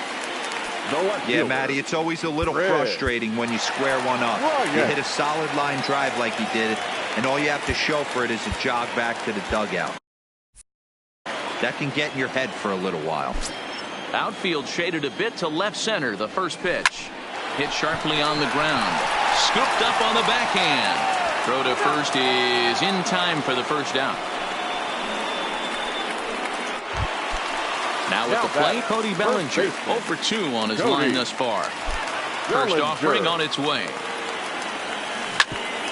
Yeah, Matty, it's always a little frustrating when you square one up. You hit a solid line drive like he did, and all you have to show for it is a jog back to the dugout. That can get in your head for a little while. Outfield shaded a bit to left center. The first pitch. Hit sharply on the ground. Scooped up on the backhand. Throw to first is in time for the first out. Now with the plate, Cody Bellinger. 0 for 2 on his line thus far. First offering on its way.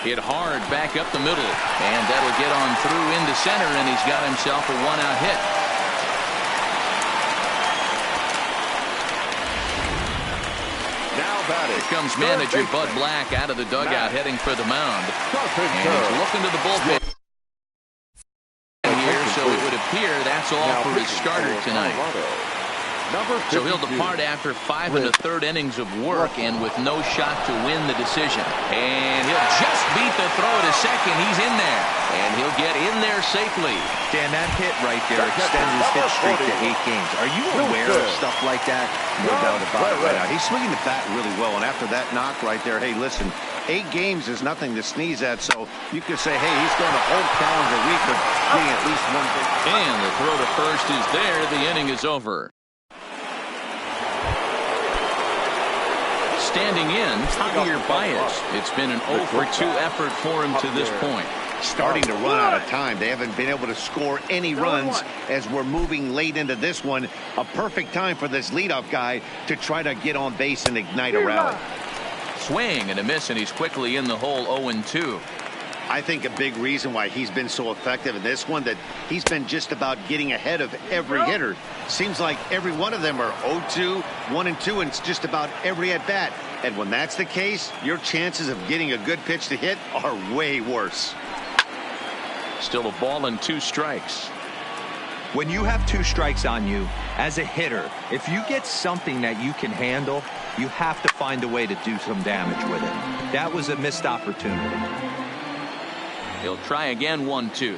Hit hard back up the middle. And that'll get on through into center, and he's got himself a 1-out hit. Now batting. Here comes manager Bud Black out of the dugout heading for the mound. And he's looking to the bullpen. So it would appear that's all for his starter tonight. So he'll depart after 5 1/3 innings of work and with no shot to win the decision. And he'll just beat the throw to second. He's in there. And he'll get in there safely. Dan, that hit right there extends his hit streak to 8 games. Are you aware of stuff like that? No doubt about it. He's swinging the bat really well, and after that knock right there, hey, listen, 8 games is nothing to sneeze at, so you could say, hey, he's going a whole calendar week of getting at least 1 big. And the throw to first is there. The inning is over. Standing in, Javier Baez. It's been an 0 for 2 effort for him to this point. Starting to run out of time. They haven't been able to score any runs as we're moving late into this one. A perfect time for this leadoff guy to try to get on base and ignite a rally. Swing and a miss, and he's quickly in the hole. 0-2. I think a big reason why he's been so effective in this one, that he's been just about getting ahead of every hitter. Seems like every one of them are 0-2, 1 and 2 in just about every at-bat. And when that's the case, your chances of getting a good pitch to hit are way worse. Still a ball and 2 strikes. When you have 2 strikes on you, as a hitter, if you get something that you can handle, you have to find a way to do some damage with it. That was a missed opportunity. He'll try again, 1-2.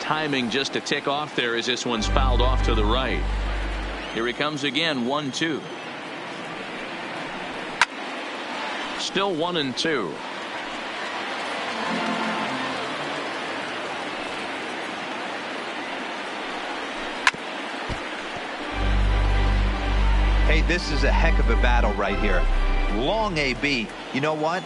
Timing just a tick off there as this one's fouled off to the right. Here he comes again, 1-2. Still 1-2. Hey, this is a heck of a battle right here. Long AB. You know what?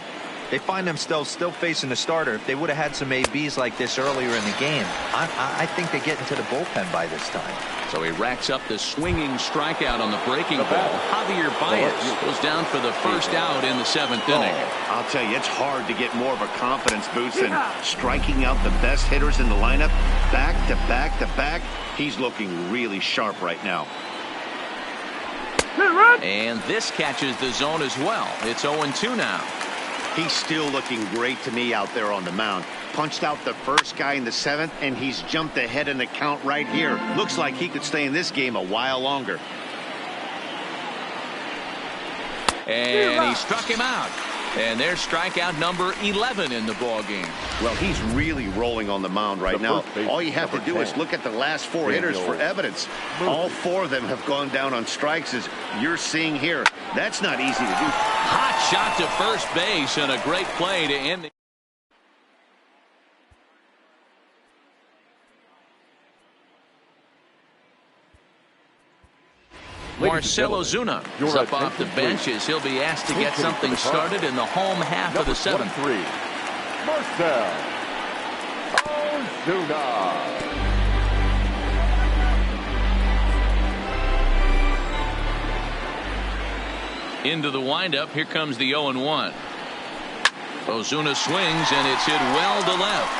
They find themselves still facing the starter. If they would have had some ABs like this earlier in the game, I think they get into the bullpen by this time. So he racks up the swinging strikeout on the breaking ball. Javier Baez goes down for the first out in the 7th inning. I'll tell you, it's hard to get more of a confidence boost than striking out the best hitters in the lineup back to back to back. He's looking really sharp right now. And this catches the zone as well. It's 0-2 now. He's still looking great to me out there on the mound. Punched out the first guy in the 7th, and he's jumped ahead in the count right here. Looks like he could stay in this game a while longer. And he struck him out. And there's strikeout number 11 in the ball game. Well, he's really rolling on the mound right now. All you have to do is look at the last 4 hitters for evidence. All 4 of them have gone down on strikes, as you're seeing here. That's not easy to do. Hot shot to first base and a great play to end the Marcell Ozuna is up off the bench as he'll be asked to get something started in the home half of the 7th. Marcell Ozuna. Into the windup. Here comes the 0-1. Ozuna swings, and it's hit well to left.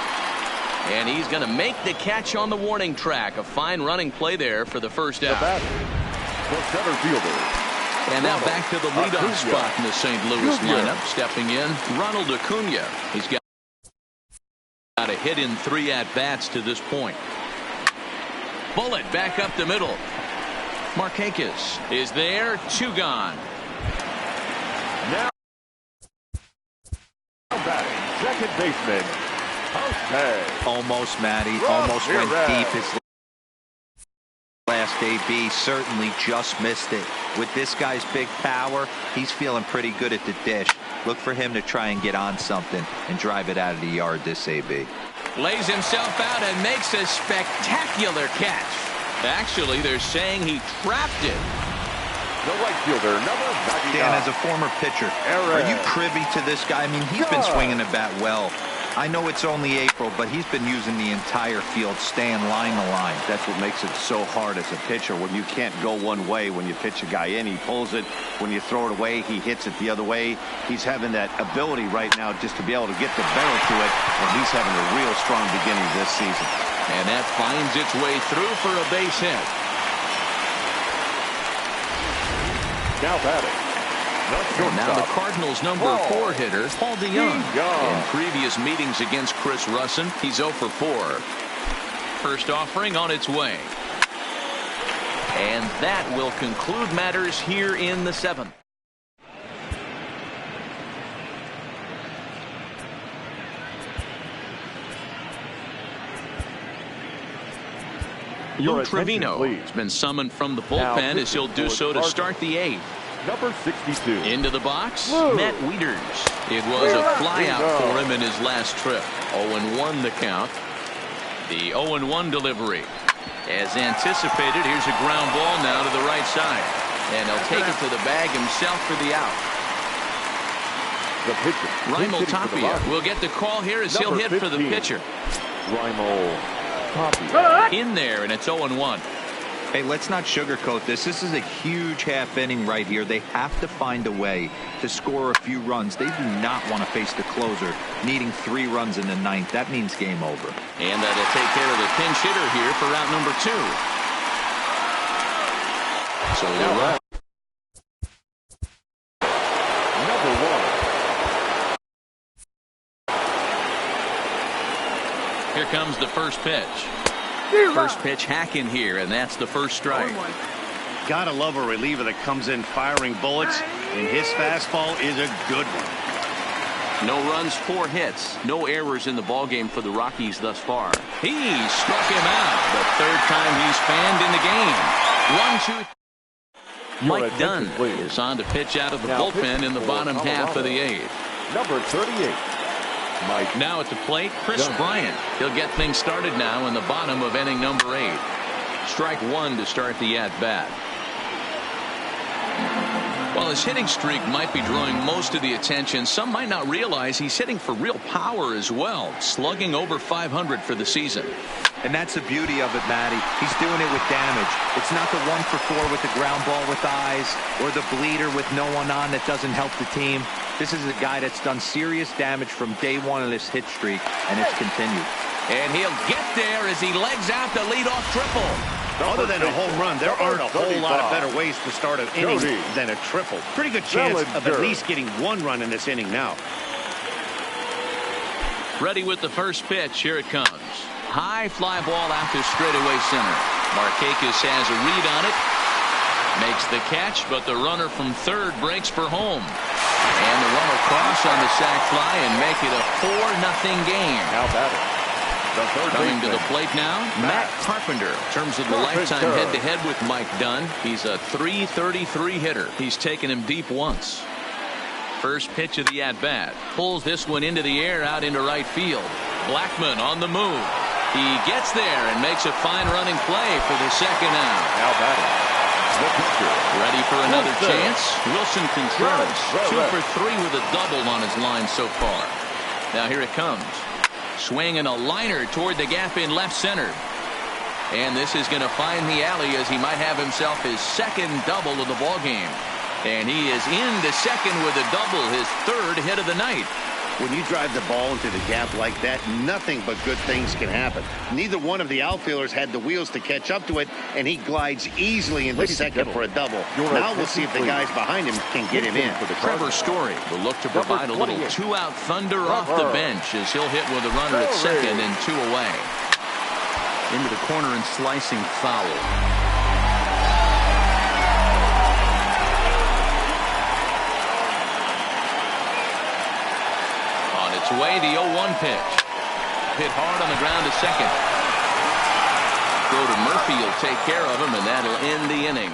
And he's going to make the catch on the warning track. A fine running play there for the first out. The center fielder. And now back to the leadoff spot in the St. Louis lineup. Stepping in, Ronald Acuna. He's got a hit in 3 at-bats to this point. Bullet back up the middle. Markakis is there. 2 gone. Now batting, second baseman. Almost, Matty. Almost went deep. His last AB certainly just missed it. With this guy's big power, he's feeling pretty good at the dish. Look for him to try and get on something and drive it out of the yard this AB. Lays himself out and makes a spectacular catch. Actually, they're saying he trapped it. The right fielder, number 99. Dan, as a former pitcher, are you privy to this guy? I mean, he's been swinging the bat well. I know it's only April, but he's been using the entire field, staying line to line. That's what makes it so hard as a pitcher, when you can't go one way. When you pitch a guy in, he pulls it. When you throw it away, he hits it the other way. He's having that ability right now just to be able to get the barrel to it, and he's having a real strong beginning this season. And that finds its way through for a base hit. Now batting. And now the Cardinals' number 4 hitter, Paul DeJong. In previous meetings against Chris Russin, he's 0 for 4. First offering on its way. And that will conclude matters here in the 7th. Lou Trevino has been summoned from the bullpen as he'll do so to start the 8th. Number 62. Into the box, Matt Wieters. It was a flyout for him in his last trip. 0-1 the count. The 0-1 delivery. As anticipated, here's a ground ball now to the right side. And he'll take it to the bag himself for the out. The pitcher. Raimel Tapia will get the call here as he'll hit for the pitcher. Raimel Tapia. In there, and it's 0-1. Hey, let's not sugarcoat this. This is a huge half inning right here. They have to find a way to score a few runs. They do not want to face the closer, needing 3 runs in the 9th. That means game over. And that'll take care of the pinch hitter here for out number 2. So they're right. Number 1. Here comes the first pitch. First pitch hack in here, and that's the first strike. Gotta love a reliever that comes in firing bullets, and his fastball is a good one. No runs, 4 hits, no errors in the ballgame for the Rockies thus far. He struck him out the third time he's fanned in the game. 1-2. Mike Dunn is on to pitch out of the bullpen in the bottom half of the 8th. Number 38. Mike. Now at the plate, Chris Bryant. He'll get things started now in the bottom of inning number 8. Strike 1 to start the at-bat. While his hitting streak might be drawing most of the attention, some might not realize he's hitting for real power as well, slugging over 500 for the season. And that's the beauty of it, Matty. He's doing it with damage. It's not the 1 for 4 with the ground ball with eyes or the bleeder with no one on that doesn't help the team. This is a guy that's done serious damage from day 1 of this hit streak, and it's continued. And he'll get there as he legs out the leadoff triple. Other than a home run, there aren't a whole lot of better ways to start an inning than a triple. Pretty good chance of at least getting 1 run in this inning now. Ready with the first pitch. Here it comes. High fly ball out to straightaway center. Markakis has a read on it. Makes the catch, but the runner from third breaks for home. And the run will cross on the sac fly and make it a 4-0 game. How about it? Coming to the plate now, Matt Carpenter. In terms of the lifetime head-to-head with Mike Dunn, he's a .333 hitter. He's taken him deep once. First pitch of the at-bat. Pulls this one into the air out into right field. Blackmon on the move. He gets there and makes a fine running play for the second out. How about it? Ready for another chance? Wilson Contreras, 2 for 3 with a double on his line so far. Now here it comes. Swinging a liner toward the gap in left center. And this is going to find the alley as he might have himself his second double of the ballgame. And he is into second with a double, his 3rd hit of the night. When you drive the ball into the gap like that, nothing but good things can happen. Neither one of the outfielders had the wheels to catch up to it, and he glides easily into second for a double. Now we'll see if the guys behind him can get him in. Trevor Story will look to provide a little 2-out thunder off the bench as he'll hit with a runner at second and 2 away. Into the corner and slicing foul. Way the 0-1 pitch. Hit hard on the ground to second. Throw to Murphy will take care of him, and that'll end the inning.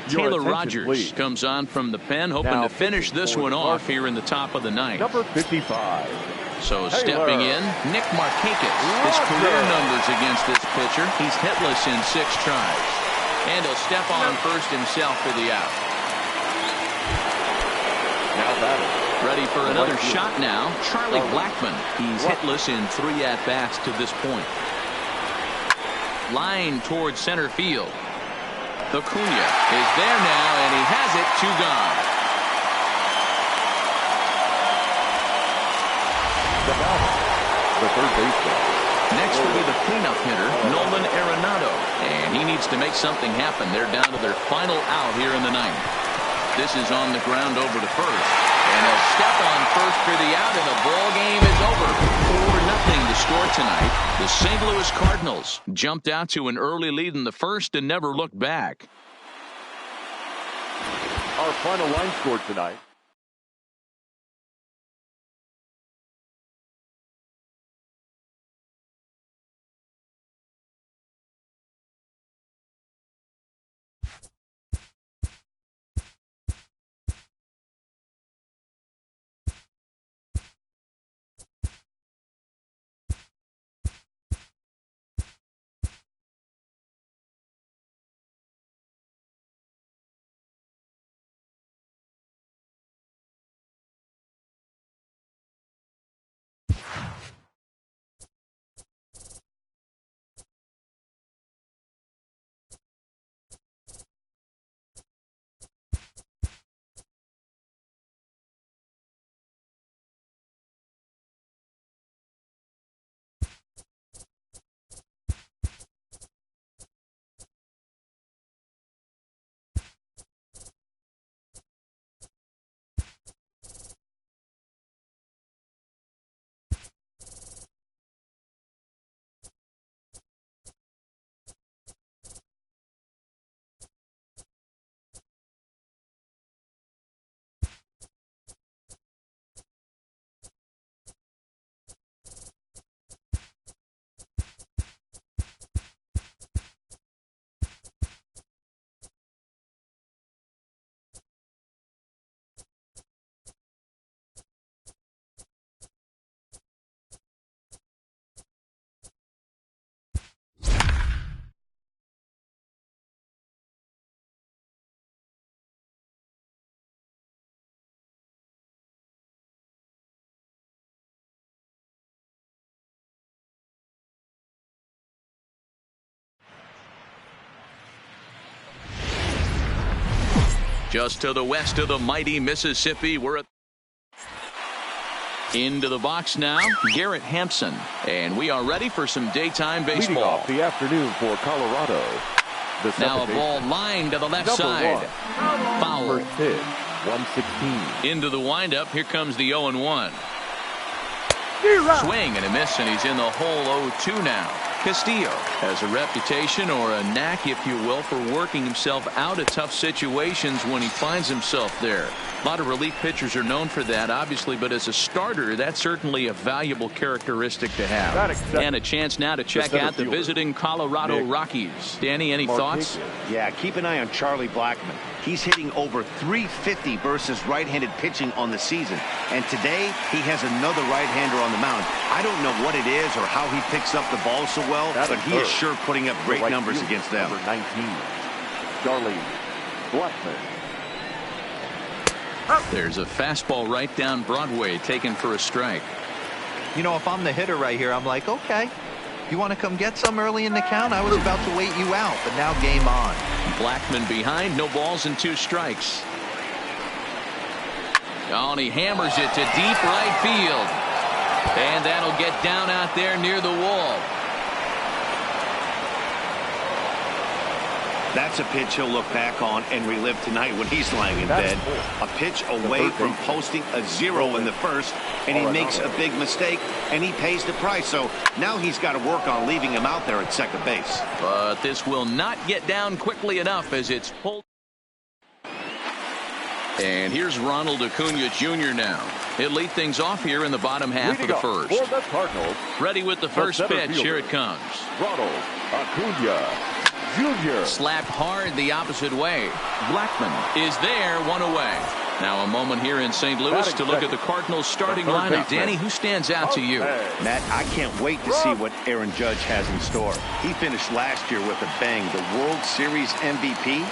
Taylor Rogers comes on from the pen, hoping to finish this one off here in the top of the 9th. Number 55. So stepping in, Nick Markakis. His career numbers against this pitcher. He's hitless in 6 tries. And he'll step on first himself for the out. Now batting. Ready for another shot now, Charlie Blackmon. He's hitless in 3 at-bats to this point. Line towards center field. Acuna is there now, and he has it, 2 gone. The third baseman. Next will be the cleanup hitter, Nolan Arenado, and he needs to make something happen. They're down to their final out here in the 9th. This is on the ground over to first, and they'll step on first for the out, and the ball game is over. 4-0 to score tonight. The St. Louis Cardinals jumped out to an early lead in the first and never looked back. Our final line score tonight. Just to the west of the mighty Mississippi, we're at into the box now, Garrett Hampson. And we are ready for some daytime baseball. Leading off the afternoon for Colorado. Now a ball lined to the left side. Foul. First pitch, 116. Into the windup. Here comes the 0-1. Swing and a miss, and he's in the hole 0-2 now. Castillo has a reputation, or a knack, if you will, for working himself out of tough situations when he finds himself there. A lot of relief pitchers are known for that, obviously, but as a starter, that's certainly a valuable characteristic to have. And a chance now to check out the visiting Colorado Rockies. Danny, any thoughts? Yeah, keep an eye on Charlie Blackmon. He's hitting over .350 versus right-handed pitching on the season. And today, he has another right-hander on the mound. I don't know what it is or how he picks up the ball so well, but he is sure putting up great numbers against them. Number 19, Charlie Blackmon. There's a fastball right down Broadway taken for a strike. You know, if I'm the hitter right here, I'm like, okay, you want to come get some early in the count? I was about to wait you out, but now game on. Blackmon behind, no balls and 2 strikes. Oh, and he hammers it to deep right field. And that'll get down out there near the wall. That's a pitch he'll look back on and relive tonight when he's lying in bed. A pitch away from posting a 0 in the first, and he makes a big mistake, and he pays the price. So now he's got to work on leaving him out there at second base. But this will not get down quickly enough as it's pulled. And here's Ronald Acuna Jr. now. He'll lead things off here in the bottom half of the first. For the Cardinals, ready with the first pitch. Here it comes. Ronald Acuna Jr. Slapped hard the opposite way. Blackmon is there, 1 away. Now a moment here in St. Louis to look at the Cardinals starting lineup. Danny, who stands out to you? Matt, I can't wait to see what Aaron Judge has in store. He finished last year with a bang, the World Series MVP.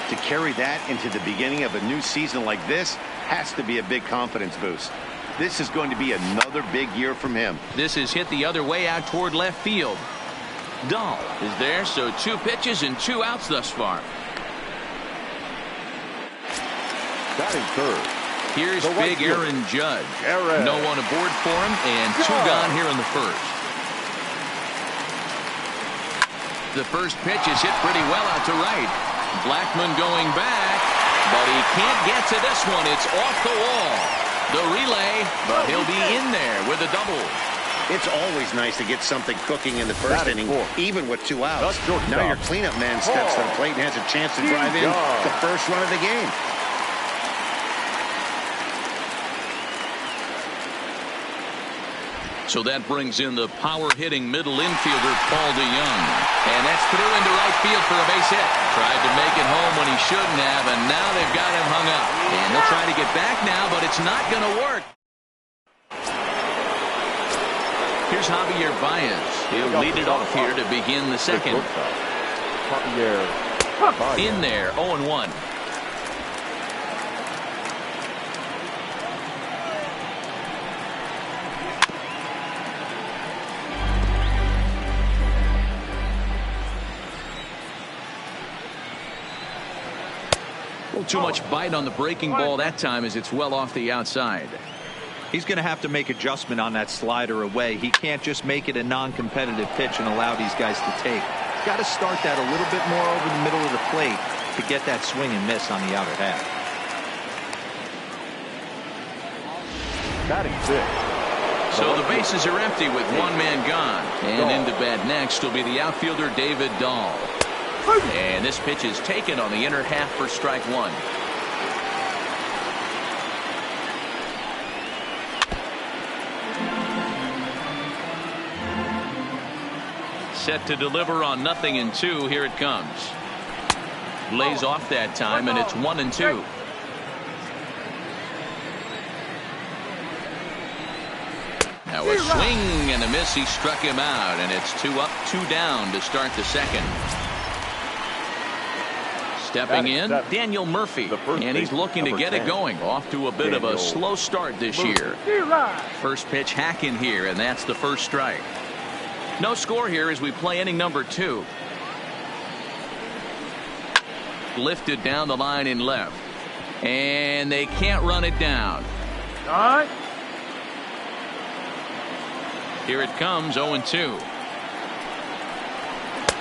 To carry that into the beginning of a new season like this has to be a big confidence boost. This is going to be another big year from him. This is hit the other way out toward left field. Dahl is there, so 2 pitches and 2 outs thus far. Batting third. Here's big Aaron Judge. No one aboard for him, and 2 gone here in the first. The first pitch is hit pretty well out to right. Blackmon going back, but he can't get to this one. It's off the wall. The relay, but he'll be in there with a double. It's always nice to get something cooking in the first inning, even with 2 outs. Now your cleanup man steps to the plate and has a chance to drive in the first run of the game. So that brings in the power-hitting middle infielder, Paul DeJong. And that's through into right field for a base hit. Tried to make it home when he shouldn't have, and now they've got him hung up. And he'll try to get back now, but it's not going to work. Here's Javier Baez. He'll lead it off here to begin the second. In there, 0-1. Too much bite on the breaking ball that time as it's well off the outside. He's going to have to make adjustment on that slider away. He can't just make it a non-competitive pitch and allow these guys to take. He's got to start that a little bit more over the middle of the plate to get that swing and miss on the outer half. Batting 6. So the bases are empty with 1 man gone. And into bat next will be the outfielder David Dahl. And this pitch is taken on the inner half for strike 1. Set to deliver on 0-2. Here it comes. Lays off that time, and it's 1-2. Now a swing and a miss. He struck him out, and it's 2 up, 2 down to start the second. Stepping in, Daniel Murphy, and he's looking to get it going. Off to a bit of a slow start this year. First pitch hack in here, and that's the first strike. No score here as we play inning number 2. Lifted down the line in left. And they can't run it down. All right. Here it comes, 0-2.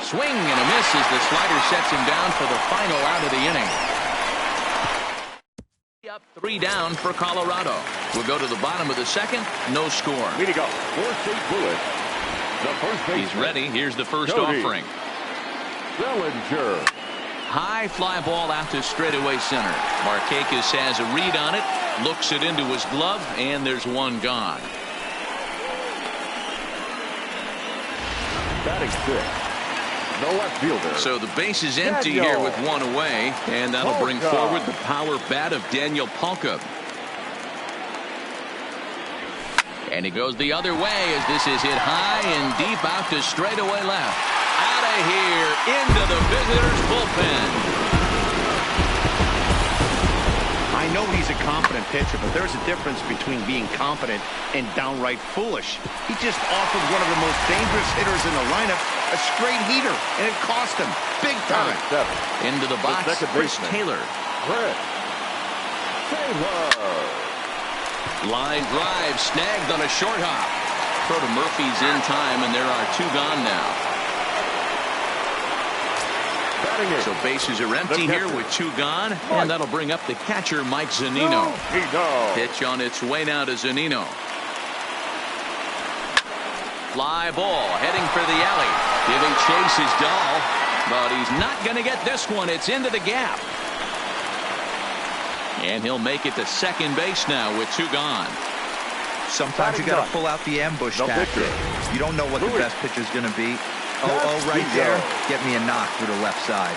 Swing and a miss as the slider sets him down for the final out of the inning. Up 3 down for Colorado. We'll go to the bottom of the second. No score. Way to go. For St. Louis. The first baseman. He's ready. Here's the first Cody offering. Bellinger. High fly ball out to straightaway center. Markakis has a read on it. Looks it into his glove. And there's one gone. Batting 6. The left fielder. So the base is empty here with one away. And that'll bring forward the power bat of Daniel Palka. And he goes the other way as this is hit high and deep out to straightaway left. Out of here into the visitors' bullpen. I know he's a competent pitcher, but there's a difference between being competent and downright foolish. He just offered one of the most dangerous hitters in the lineup a straight heater, and it cost him big time. Into the box, Chris Taylor. Chris Taylor. Line drive snagged on a short hop. Throw to Murphy's in time, and there are 2 gone now. So bases are empty here with 2 gone, and that'll bring up the catcher, Mike Zunino. Pitch on its way now to Zunino. Fly ball heading for the alley. Giving chase is Dahl, but he's not going to get this one. It's into the gap. And he'll make it to second base now with 2 gone. Sometimes you got to pull out the ambush tactic. You don't know what the best pitcher is going to be. Oh, right there. Get me a knock through the left side.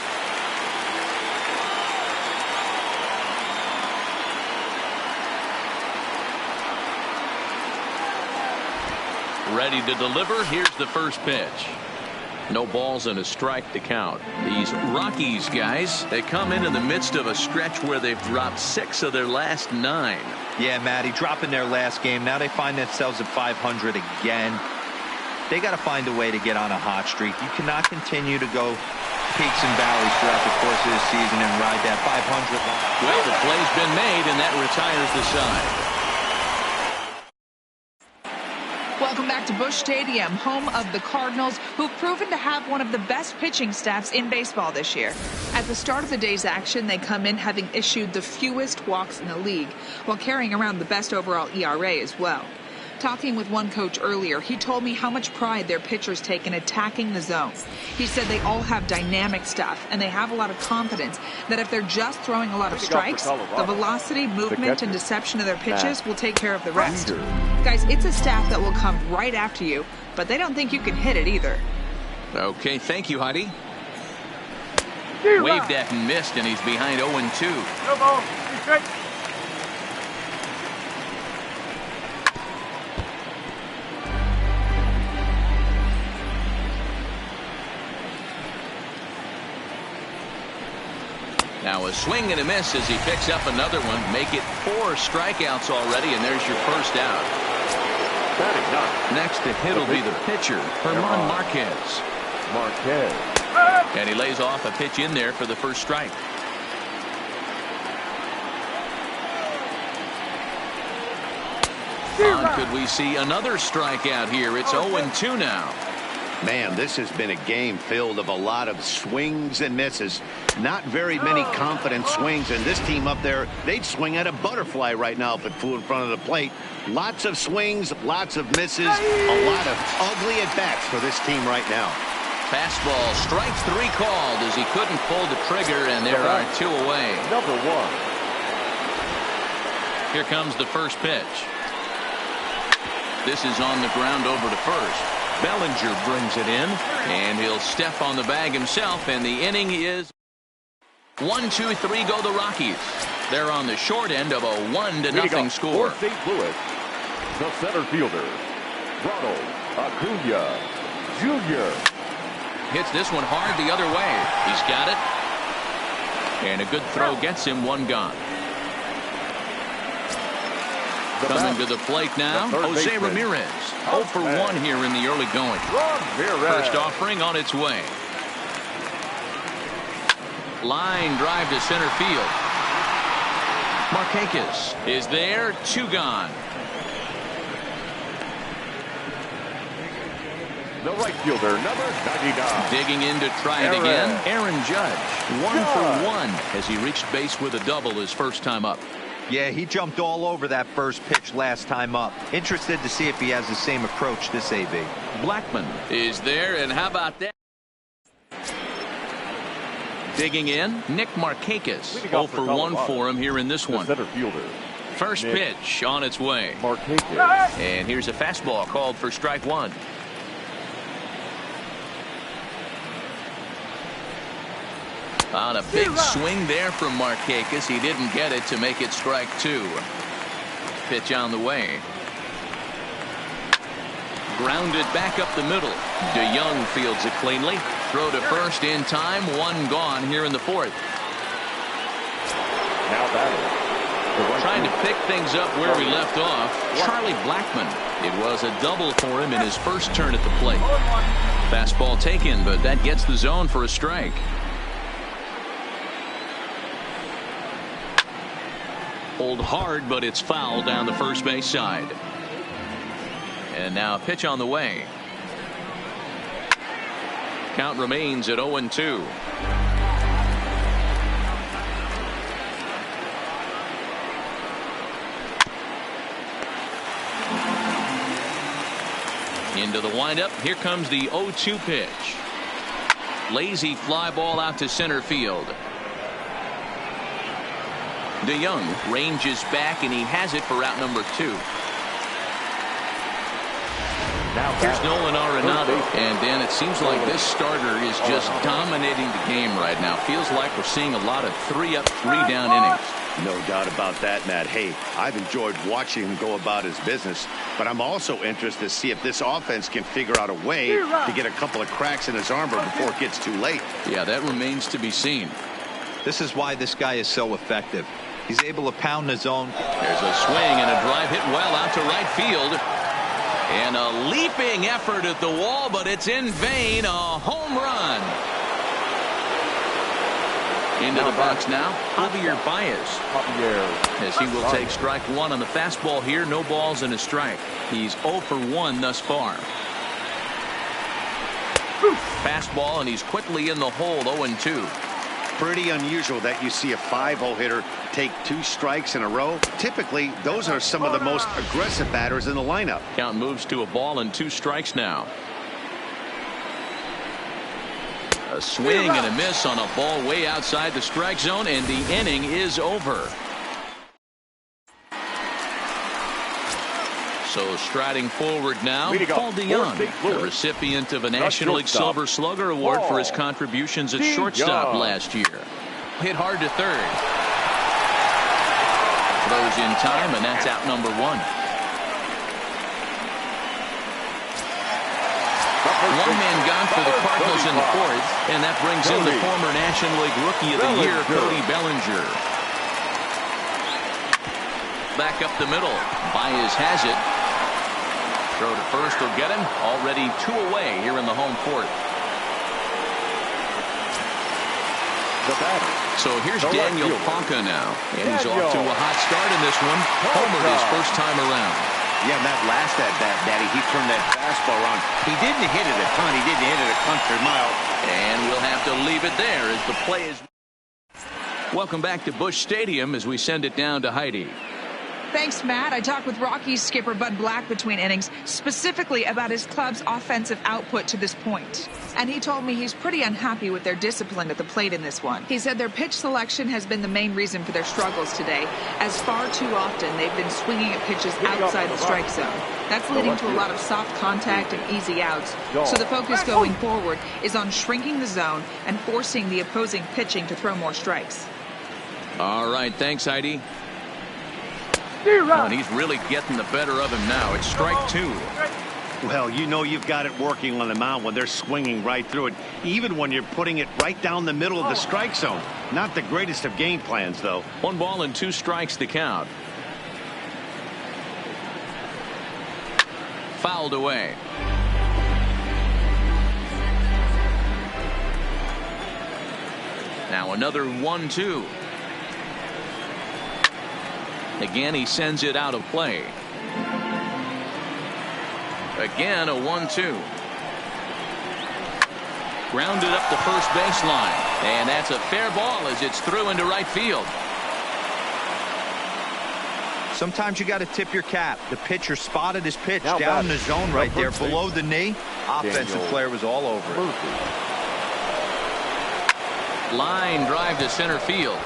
Ready to deliver. Here's the first pitch. No balls and a strike to count. These Rockies guys, they come in the midst of a stretch where they've dropped 6 of their last 9. Yeah, Matty, dropping their last game. Now they find themselves at 500 again. They got to find a way to get on a hot streak. You cannot continue to go peaks and valleys throughout the course of the season and ride that 500 line. Well, the play's been made, and that retires the side. Welcome back to Busch Stadium, home of the Cardinals, who've proven to have one of the best pitching staffs in baseball this year. At the start of the day's action, they come in having issued the fewest walks in the league, while carrying around the best overall ERA as well. Talking with one coach earlier, he told me how much pride their pitchers take in attacking the zone. He said they all have dynamic stuff, and they have a lot of confidence that if they're just throwing a lot of strikes, the velocity, movement, and deception of their pitches will take care of the rest. Guys, it's a staff that will come right after you, but they don't think you can hit it either. Okay, thank you, Heidi. Waved at and missed, and he's behind 0-2. No ball. Straight. Now a swing and a miss as he picks up another one. Make it 4 strikeouts already, and there's your first out. Next to hit will be the pitcher, German Marquez. And he lays off a pitch in there for the first strike. Could we see another strikeout here? It's 0-2 now. Man, this has been a game filled of a lot of swings and misses. Not very many confident swings, and this team up there, they'd swing at a butterfly right now if it flew in front of the plate. Lots of swings, lots of misses, a lot of ugly at-bats for this team right now. Fastball, strike 3 called as he couldn't pull the trigger, and there are 2 away. Number 1. Here comes the first pitch. This is on the ground over to first. Bellinger brings it in, and he'll step on the bag himself, and the inning is 1-2-3 go the Rockies. They're on the short end of a 1-0 score. For St. Louis, the center fielder, Ronald Acuna Jr. Hits this one hard the other way. He's got it. And a good throw gets him 1 gone. Coming to the plate now, Jose Ramirez. 0 for 1 here in the early going. First offering on its way. Line drive to center field. Markakis is there, 2 gone. The right fielder, number 99. Digging in to try it again. Aaron Judge, 1 for 1 as he reached base with a double his first time up. Yeah, he jumped all over that first pitch last time up. Interested to see if he has the same approach this AB. Blackman is there, and how about that? Digging in, Nick Markakis. 0 for 1 for him here in this one. Center fielder. First pitch on its way. Markakis. And here's a fastball called for strike 1. On a big swing there from Markakis. He didn't get it to make it strike 2. Pitch on the way. Grounded back up the middle. DeYoung fields it cleanly. Throw to first in time. 1 gone here in the 4th. Now batting. Trying to pick things up where we left off. Charlie Blackman. It was a double for him in his first turn at the plate. Fastball taken, but that gets the zone for a strike. Hold hard, but it's foul down the first base side. And now a pitch on the way. Count remains at 0-2. Into the windup. Here comes the 0-2 pitch. Lazy fly ball out to center field. DeYoung ranges back, and he has it for route number 2. Now here's Nolan Arenado, and Dan, it seems like this starter is just dominating the game right now. Feels like we're seeing a lot of 3-up, 3-down innings. No doubt about that, Matt. Hey, I've enjoyed watching him go about his business, but I'm also interested to see if this offense can figure out a way to get a couple of cracks in his armor before it gets too late. Yeah, that remains to be seen. This is why this guy is so effective. He's able to pound the zone. There's a swing and a drive hit well out to right field. And a leaping effort at the wall, but it's in vain. A home run. Into the box now, Javier Baez. As he will take strike 1 on the fastball here. No balls and a strike. He's 0 for 1 thus far. Fastball, and he's quickly in the hole, 0-2. Pretty unusual that you see a 5-0 hitter take 2 strikes in a row. Typically, those are some of the most aggressive batters in the lineup. Count moves to a ball and 2 strikes now. A swing and a miss on a ball way outside the strike zone, and the inning is over. So striding forward now, Paul DeYoung, the recipient of a National League Silver Slugger Award for his contributions at shortstop last year. Hit hard to third. Throws in time, and that's out number 1. One man gone for the Cardinals in the 4th, and that brings in the former National League Rookie of the Year, Cody Bellinger. Back up the middle. Baez has it. Throw to first will get him. Already 2 away here in the home 4th. So here's Daniel Ponca now. And he's off to a hot start in this one. Homered his first time around. Yeah, and that last at-bat, Daddy, he turned that fastball around. He didn't hit it a ton. He didn't hit it a country mile. And we'll have to leave it there as the play is. Welcome back to Busch Stadium as we send it down to Heidi. Thanks, Matt. I talked with Rockies skipper Bud Black between innings, specifically about his club's offensive output to this point. And he told me he's pretty unhappy with their discipline at the plate in this one. He said their pitch selection has been the main reason for their struggles today, as far too often they've been swinging at pitches outside the strike zone. That's leading to a lot of soft contact and easy outs. So the focus going forward is on shrinking the zone and forcing the opposing pitching to throw more strikes. All right, thanks, Heidi. Oh, and he's really getting the better of him now. It's strike 2. Well, you know you've got it working on the mound when they're swinging right through it, even when you're putting it right down the middle of the strike zone. Not the greatest of game plans, though. 1 ball and 2 strikes to count. Fouled away. Now another 1-2. Again, he sends it out of play. Again, a 1-2. Grounded up the first baseline. And that's a fair ball as it's through into right field. Sometimes you got to tip your cap. The pitcher spotted his pitch down in the zone right there below the knee. Offensive player was all over it. Line drive to center field.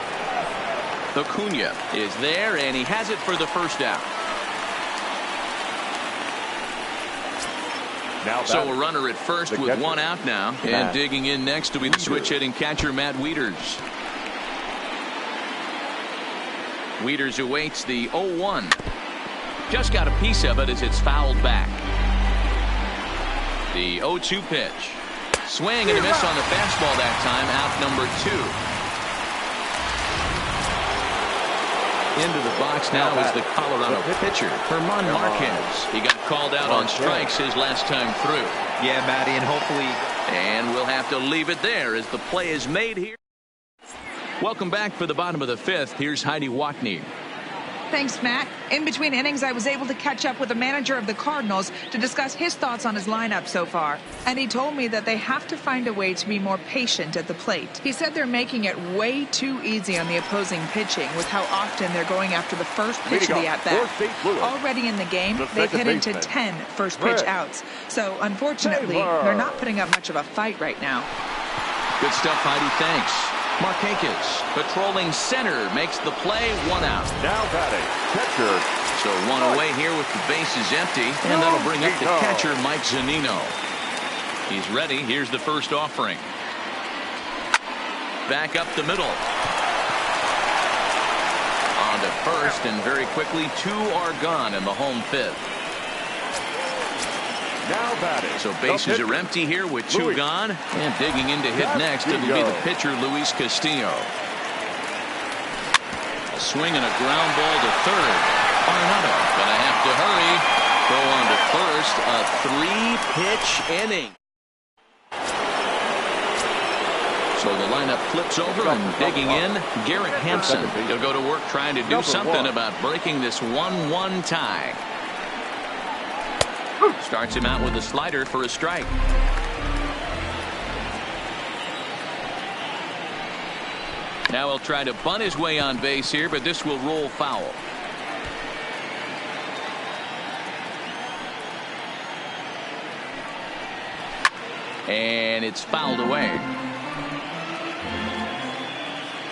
Acuna is there, and he has it for the first out. So a runner at first with one out now. And digging in next to be the switch-hitting catcher, Matt Wieters. Wieters awaits the 0-1. Just got a piece of it as it's fouled back. The 0-2 pitch. Swing and a miss on the fastball that time. Out number 2. Into the box now is the Colorado pitcher, German Marquez. He got called out on strikes his last time through. Yeah, Matty, and hopefully. And we'll have to leave it there as the play is made here. Welcome back for the bottom of the 5th. Here's Heidi Watney. Thanks, Matt. In between innings, I was able to catch up with the manager of the Cardinals to discuss his thoughts on his lineup so far. And he told me that they have to find a way to be more patient at the plate. He said they're making it way too easy on the opposing pitching with how often they're going after the first pitch of the at-bat. Already in the game, they've hit into 10 first pitch outs. So, unfortunately, they're not putting up much of a fight right now. Good stuff, Heidi. Thanks. Marquez patrolling center makes the play. 1 out. Now batting catcher. So 1 away here with the bases empty, and that'll bring up the catcher Mike Zunino. He's ready. Here's the first offering. Back up the middle. On to first, and very quickly 2 are gone in the home 5th. Now batting. So bases are empty here with 2 gone. And digging in to hit next, it'll be the pitcher, Luis Castillo. A swing and a ground ball to third. Arenado gonna have to hurry. Go on to first. A 3-pitch inning. So the lineup flips over, and digging in, Garrett Hampson. He'll go to work trying to do something about breaking this 1-1 tie. Starts him out with a slider for a strike. Now he'll try to bunt his way on base here, but this will roll foul. And it's fouled away.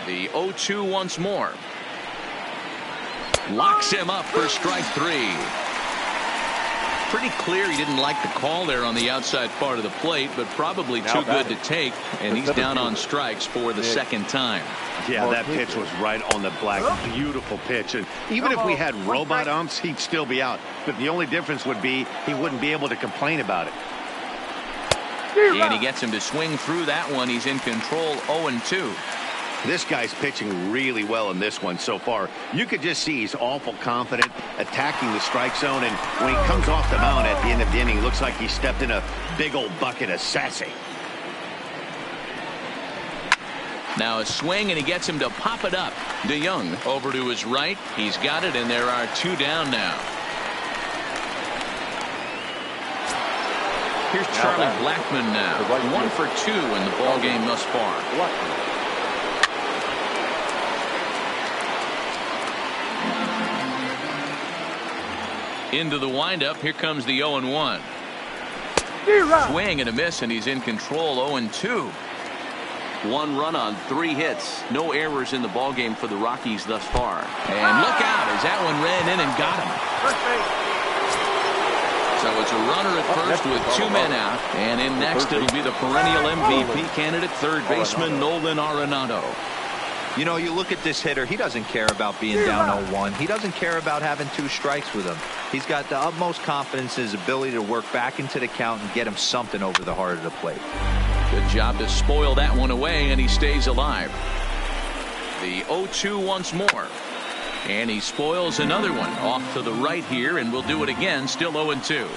The 0-2 once more. Locks him up for strike 3. Pretty clear he didn't like the call there on the outside part of the plate, but probably too good to take, and he's down on strikes for the second time. Yeah, that pitch was right on the black. Beautiful pitch. And even if we had robot umps, he'd still be out. But the only difference would be he wouldn't be able to complain about it. And he gets him to swing through that one. He's in control. 0-2. This guy's pitching really well in this one so far. You could just see he's awful confident, attacking the strike zone, and when he comes off the mound at the end of the inning, it looks like he stepped in a big old bucket of sassy. Now a swing, and he gets him to pop it up. DeYoung over to his right. He's got it, and there are 2 down now. Here's Charlie Blackmon now. 1 for 2 in the ball game thus far. Into the windup. Here comes the 0-1. Swing and a miss, and he's in control. 0-2. 1 run on 3 hits. No errors in the ballgame for the Rockies thus far. And look out as that one ran in and got him. So it's a runner at first with 2 men out. And in next it'll be the perennial MVP candidate, third baseman Nolan Arenado. You know, you look at this hitter, he doesn't care about being down 0-1. He doesn't care about having 2 strikes with him. He's got the utmost confidence in his ability to work back into the count and get him something over the heart of the plate. Good job to spoil that one away, and he stays alive. The 0-2 once more. And he spoils another one off to the right here, and we'll do it again, still 0-2.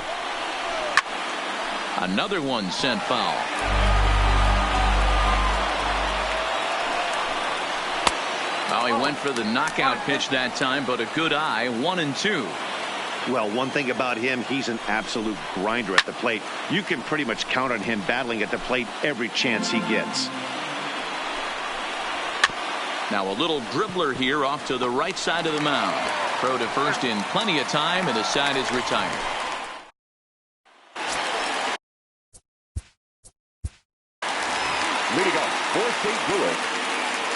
Another one sent foul. Oh, he went for the knockout pitch that time, but a good eye, 1-2. Well, one thing about him, he's an absolute grinder at the plate. You can pretty much count on him battling at the plate every chance he gets. Now a little dribbler here off to the right side of the mound. Throw to first in plenty of time, and the side is retired. Leading off for St. Louis,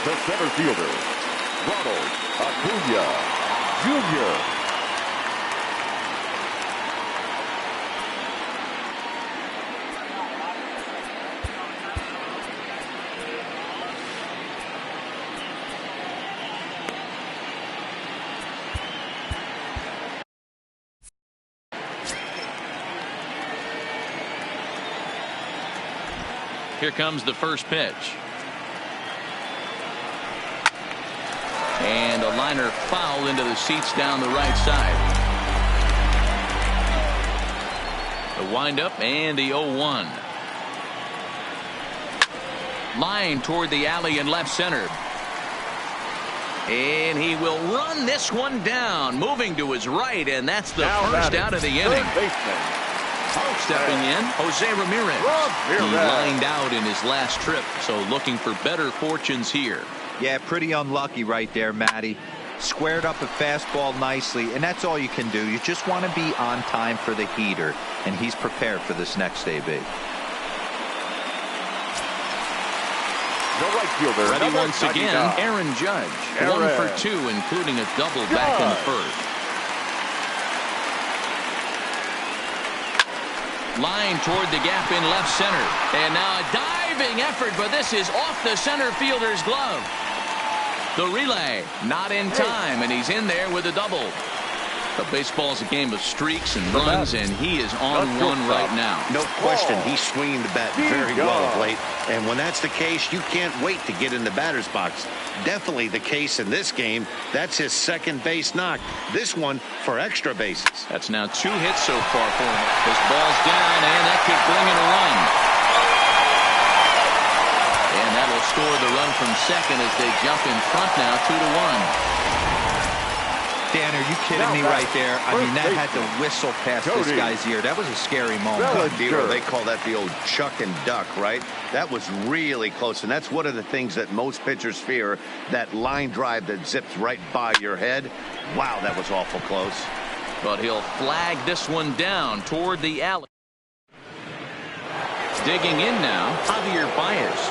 the center fielder, Ronald Acuna Jr. Here comes the first pitch. And a liner foul into the seats down the right side. The windup and the 0-1. Line toward the alley in left center. And he will run this one down, moving to his right, and that's the first out of the inning. Stepping in, Jose Ramirez. He lined out in his last trip, so looking for better fortunes here. Yeah, pretty unlucky right there, Matty. Squared up a fastball nicely, and that's all you can do. You just want to be on time for the heater, and he's prepared for this next AB. The right fielder. Ready once again, Aaron Judge. 1 for 2, including a double back in the first. Line toward the gap in left center. And now a diving effort, but this is off the center fielder's glove. The relay not in time, and he's in there with a double. But baseball's a game of streaks and runs, and he is on one right now. No question, he's swinging the bat very well of late. And when that's the case, you can't wait to get in the batter's box. Definitely the case in this game. That's his second base knock. This one for extra bases. That's now 2 hits so far for him. This ball's down, and that could bring in a run. And that'll score the run from second as they jump in front now, 2-1. Dan, are you kidding me right there? I mean, that had to whistle past this guy's ear. That was a scary moment. Good deal. They call that the old chuck and duck, right? That was really close, and that's one of the things that most pitchers fear, that line drive that zips right by your head. Wow, that was awful close. But he'll flag this one down toward the alley. Digging in now, Javier Baez.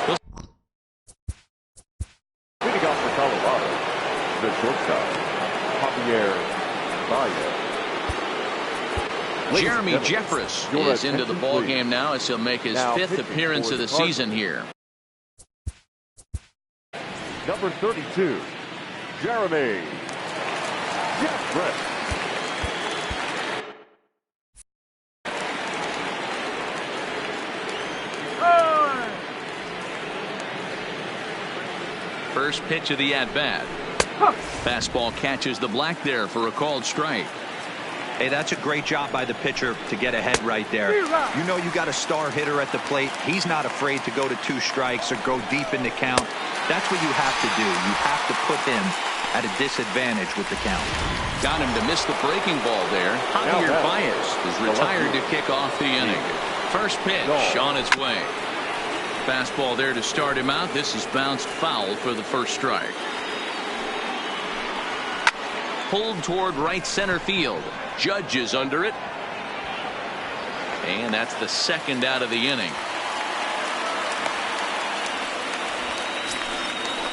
Leading off for Colorado, the shortstop, Javier Baez. Jeremy Jeffress is into the ball game now as he'll make his 5th appearance of the season here. Number 32, Jeremy Jeffress. First pitch of the at-bat. Fastball catches the black there for a called strike. Hey, that's a great job by the pitcher to get ahead right there. You know you got a star hitter at the plate. He's not afraid to go to 2 strikes or go deep in the count. That's what you have to do. You have to put him at a disadvantage with the count. Got him to miss the breaking ball there. Javier Baez is retired to kick off the inning. First pitch on its way. Fastball there to start him out. This is bounced foul for the first strike. Pulled toward right center field. Judge is under it. And that's the second out of the inning.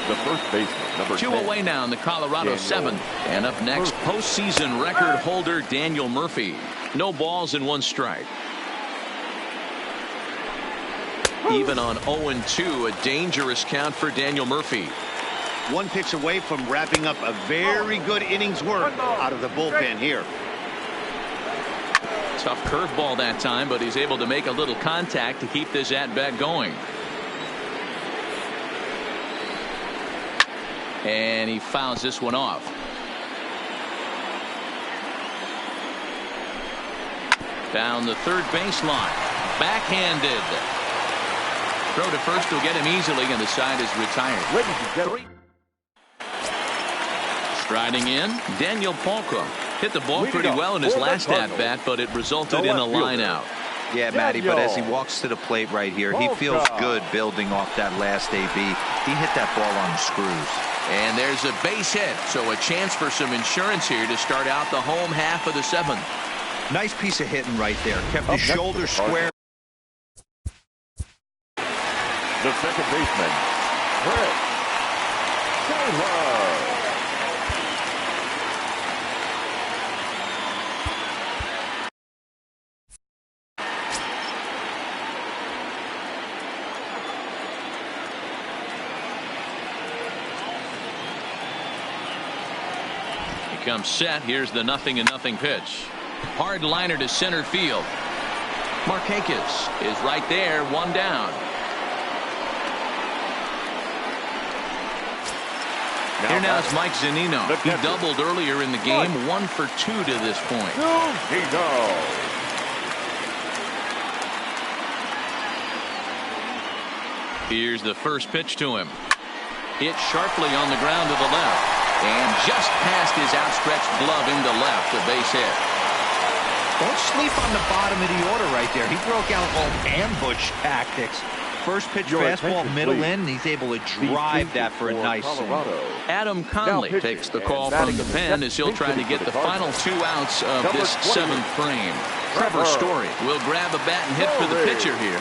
The first baseman, number 2 away now in the Colorado 7th. And up next, postseason record holder Daniel Murphy. No balls and 1 strike. Even on 0-2, a dangerous count for Daniel Murphy. 1 pitch away from wrapping up a very good innings work out of the bullpen here. Tough curveball that time, but he's able to make a little contact to keep this at-bat going. And he fouls this one off. Down the third baseline. Backhanded. Throw to first will get him easily, and the side is retired. Striding in, Daniel Palka. Hit the ball pretty well in his last at-bat, but it resulted in a line-out. Yeah, Matty, but as he walks to the plate right here, he feels good building off that last AB. He hit that ball on the screws. And there's a base hit, so a chance for some insurance here to start out the home half of the 7th. Nice piece of hitting right there. Kept his shoulders square. The second baseman, Brett Taylor. Comes set. Here's the 0-0 pitch. Hard liner to center field. Markakis is right there, 1 down. Here now is Mike Zunino. He doubled earlier in the game, 1 for 2 to this point. Here's the first pitch to him. Hit sharply on the ground to the left. And just past his outstretched glove into left, a base hit. Don't sleep on the bottom of the order right there. He broke out all ambush tactics. First pitch fastball, middle in, and he's able to drive that for a nice single. Adam Conley takes the call from the pen as he'll try to get the final 2 outs of this 7th frame. Trevor Story will grab a bat and hit for the pitcher here.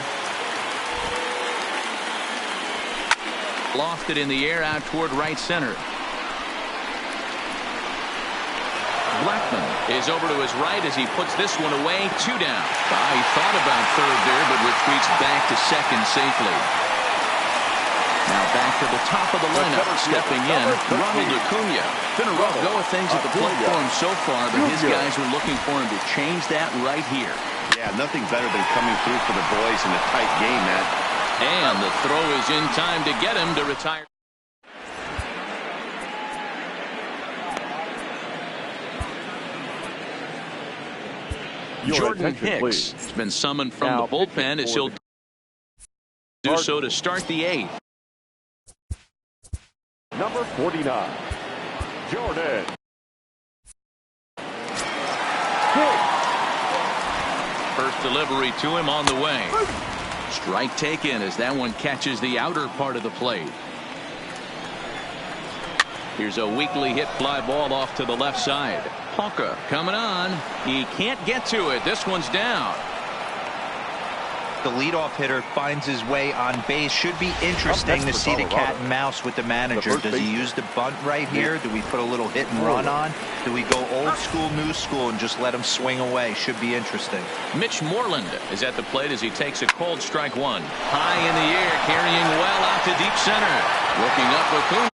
Lofted in the air out toward right center. Blackman is over to his right as he puts this one away. 2 down. He thought about third there, but retreats back to second safely. Now back to the top of the lineup. Stepping in, Ronald Acuna. Been a rough go of things at the plate for him so far, but his guys are looking for him to change that right here. Yeah, nothing better than coming through for the boys in a tight game, Matt. And the throw is in time to get him to retire. Jordan Hicks has been summoned from the bullpen as he'll do so to start the 8th. Number 49, Jordan Hicks. First delivery to him on the way. Strike taken as that one catches the outer part of the plate. Here's a weakly hit fly ball off to the left side. Palka coming on. He can't get to it. This one's down. The leadoff hitter finds his way on base. Should be interesting to see the cat and mouse with the manager. Does he use the bunt right here? Do we put a little hit and run on? Do we go old school, new school, and just let him swing away? Should be interesting. Mitch Moreland is at the plate as he takes a cold strike 1. High in the air, carrying well out to deep center. Looking up, Acuna.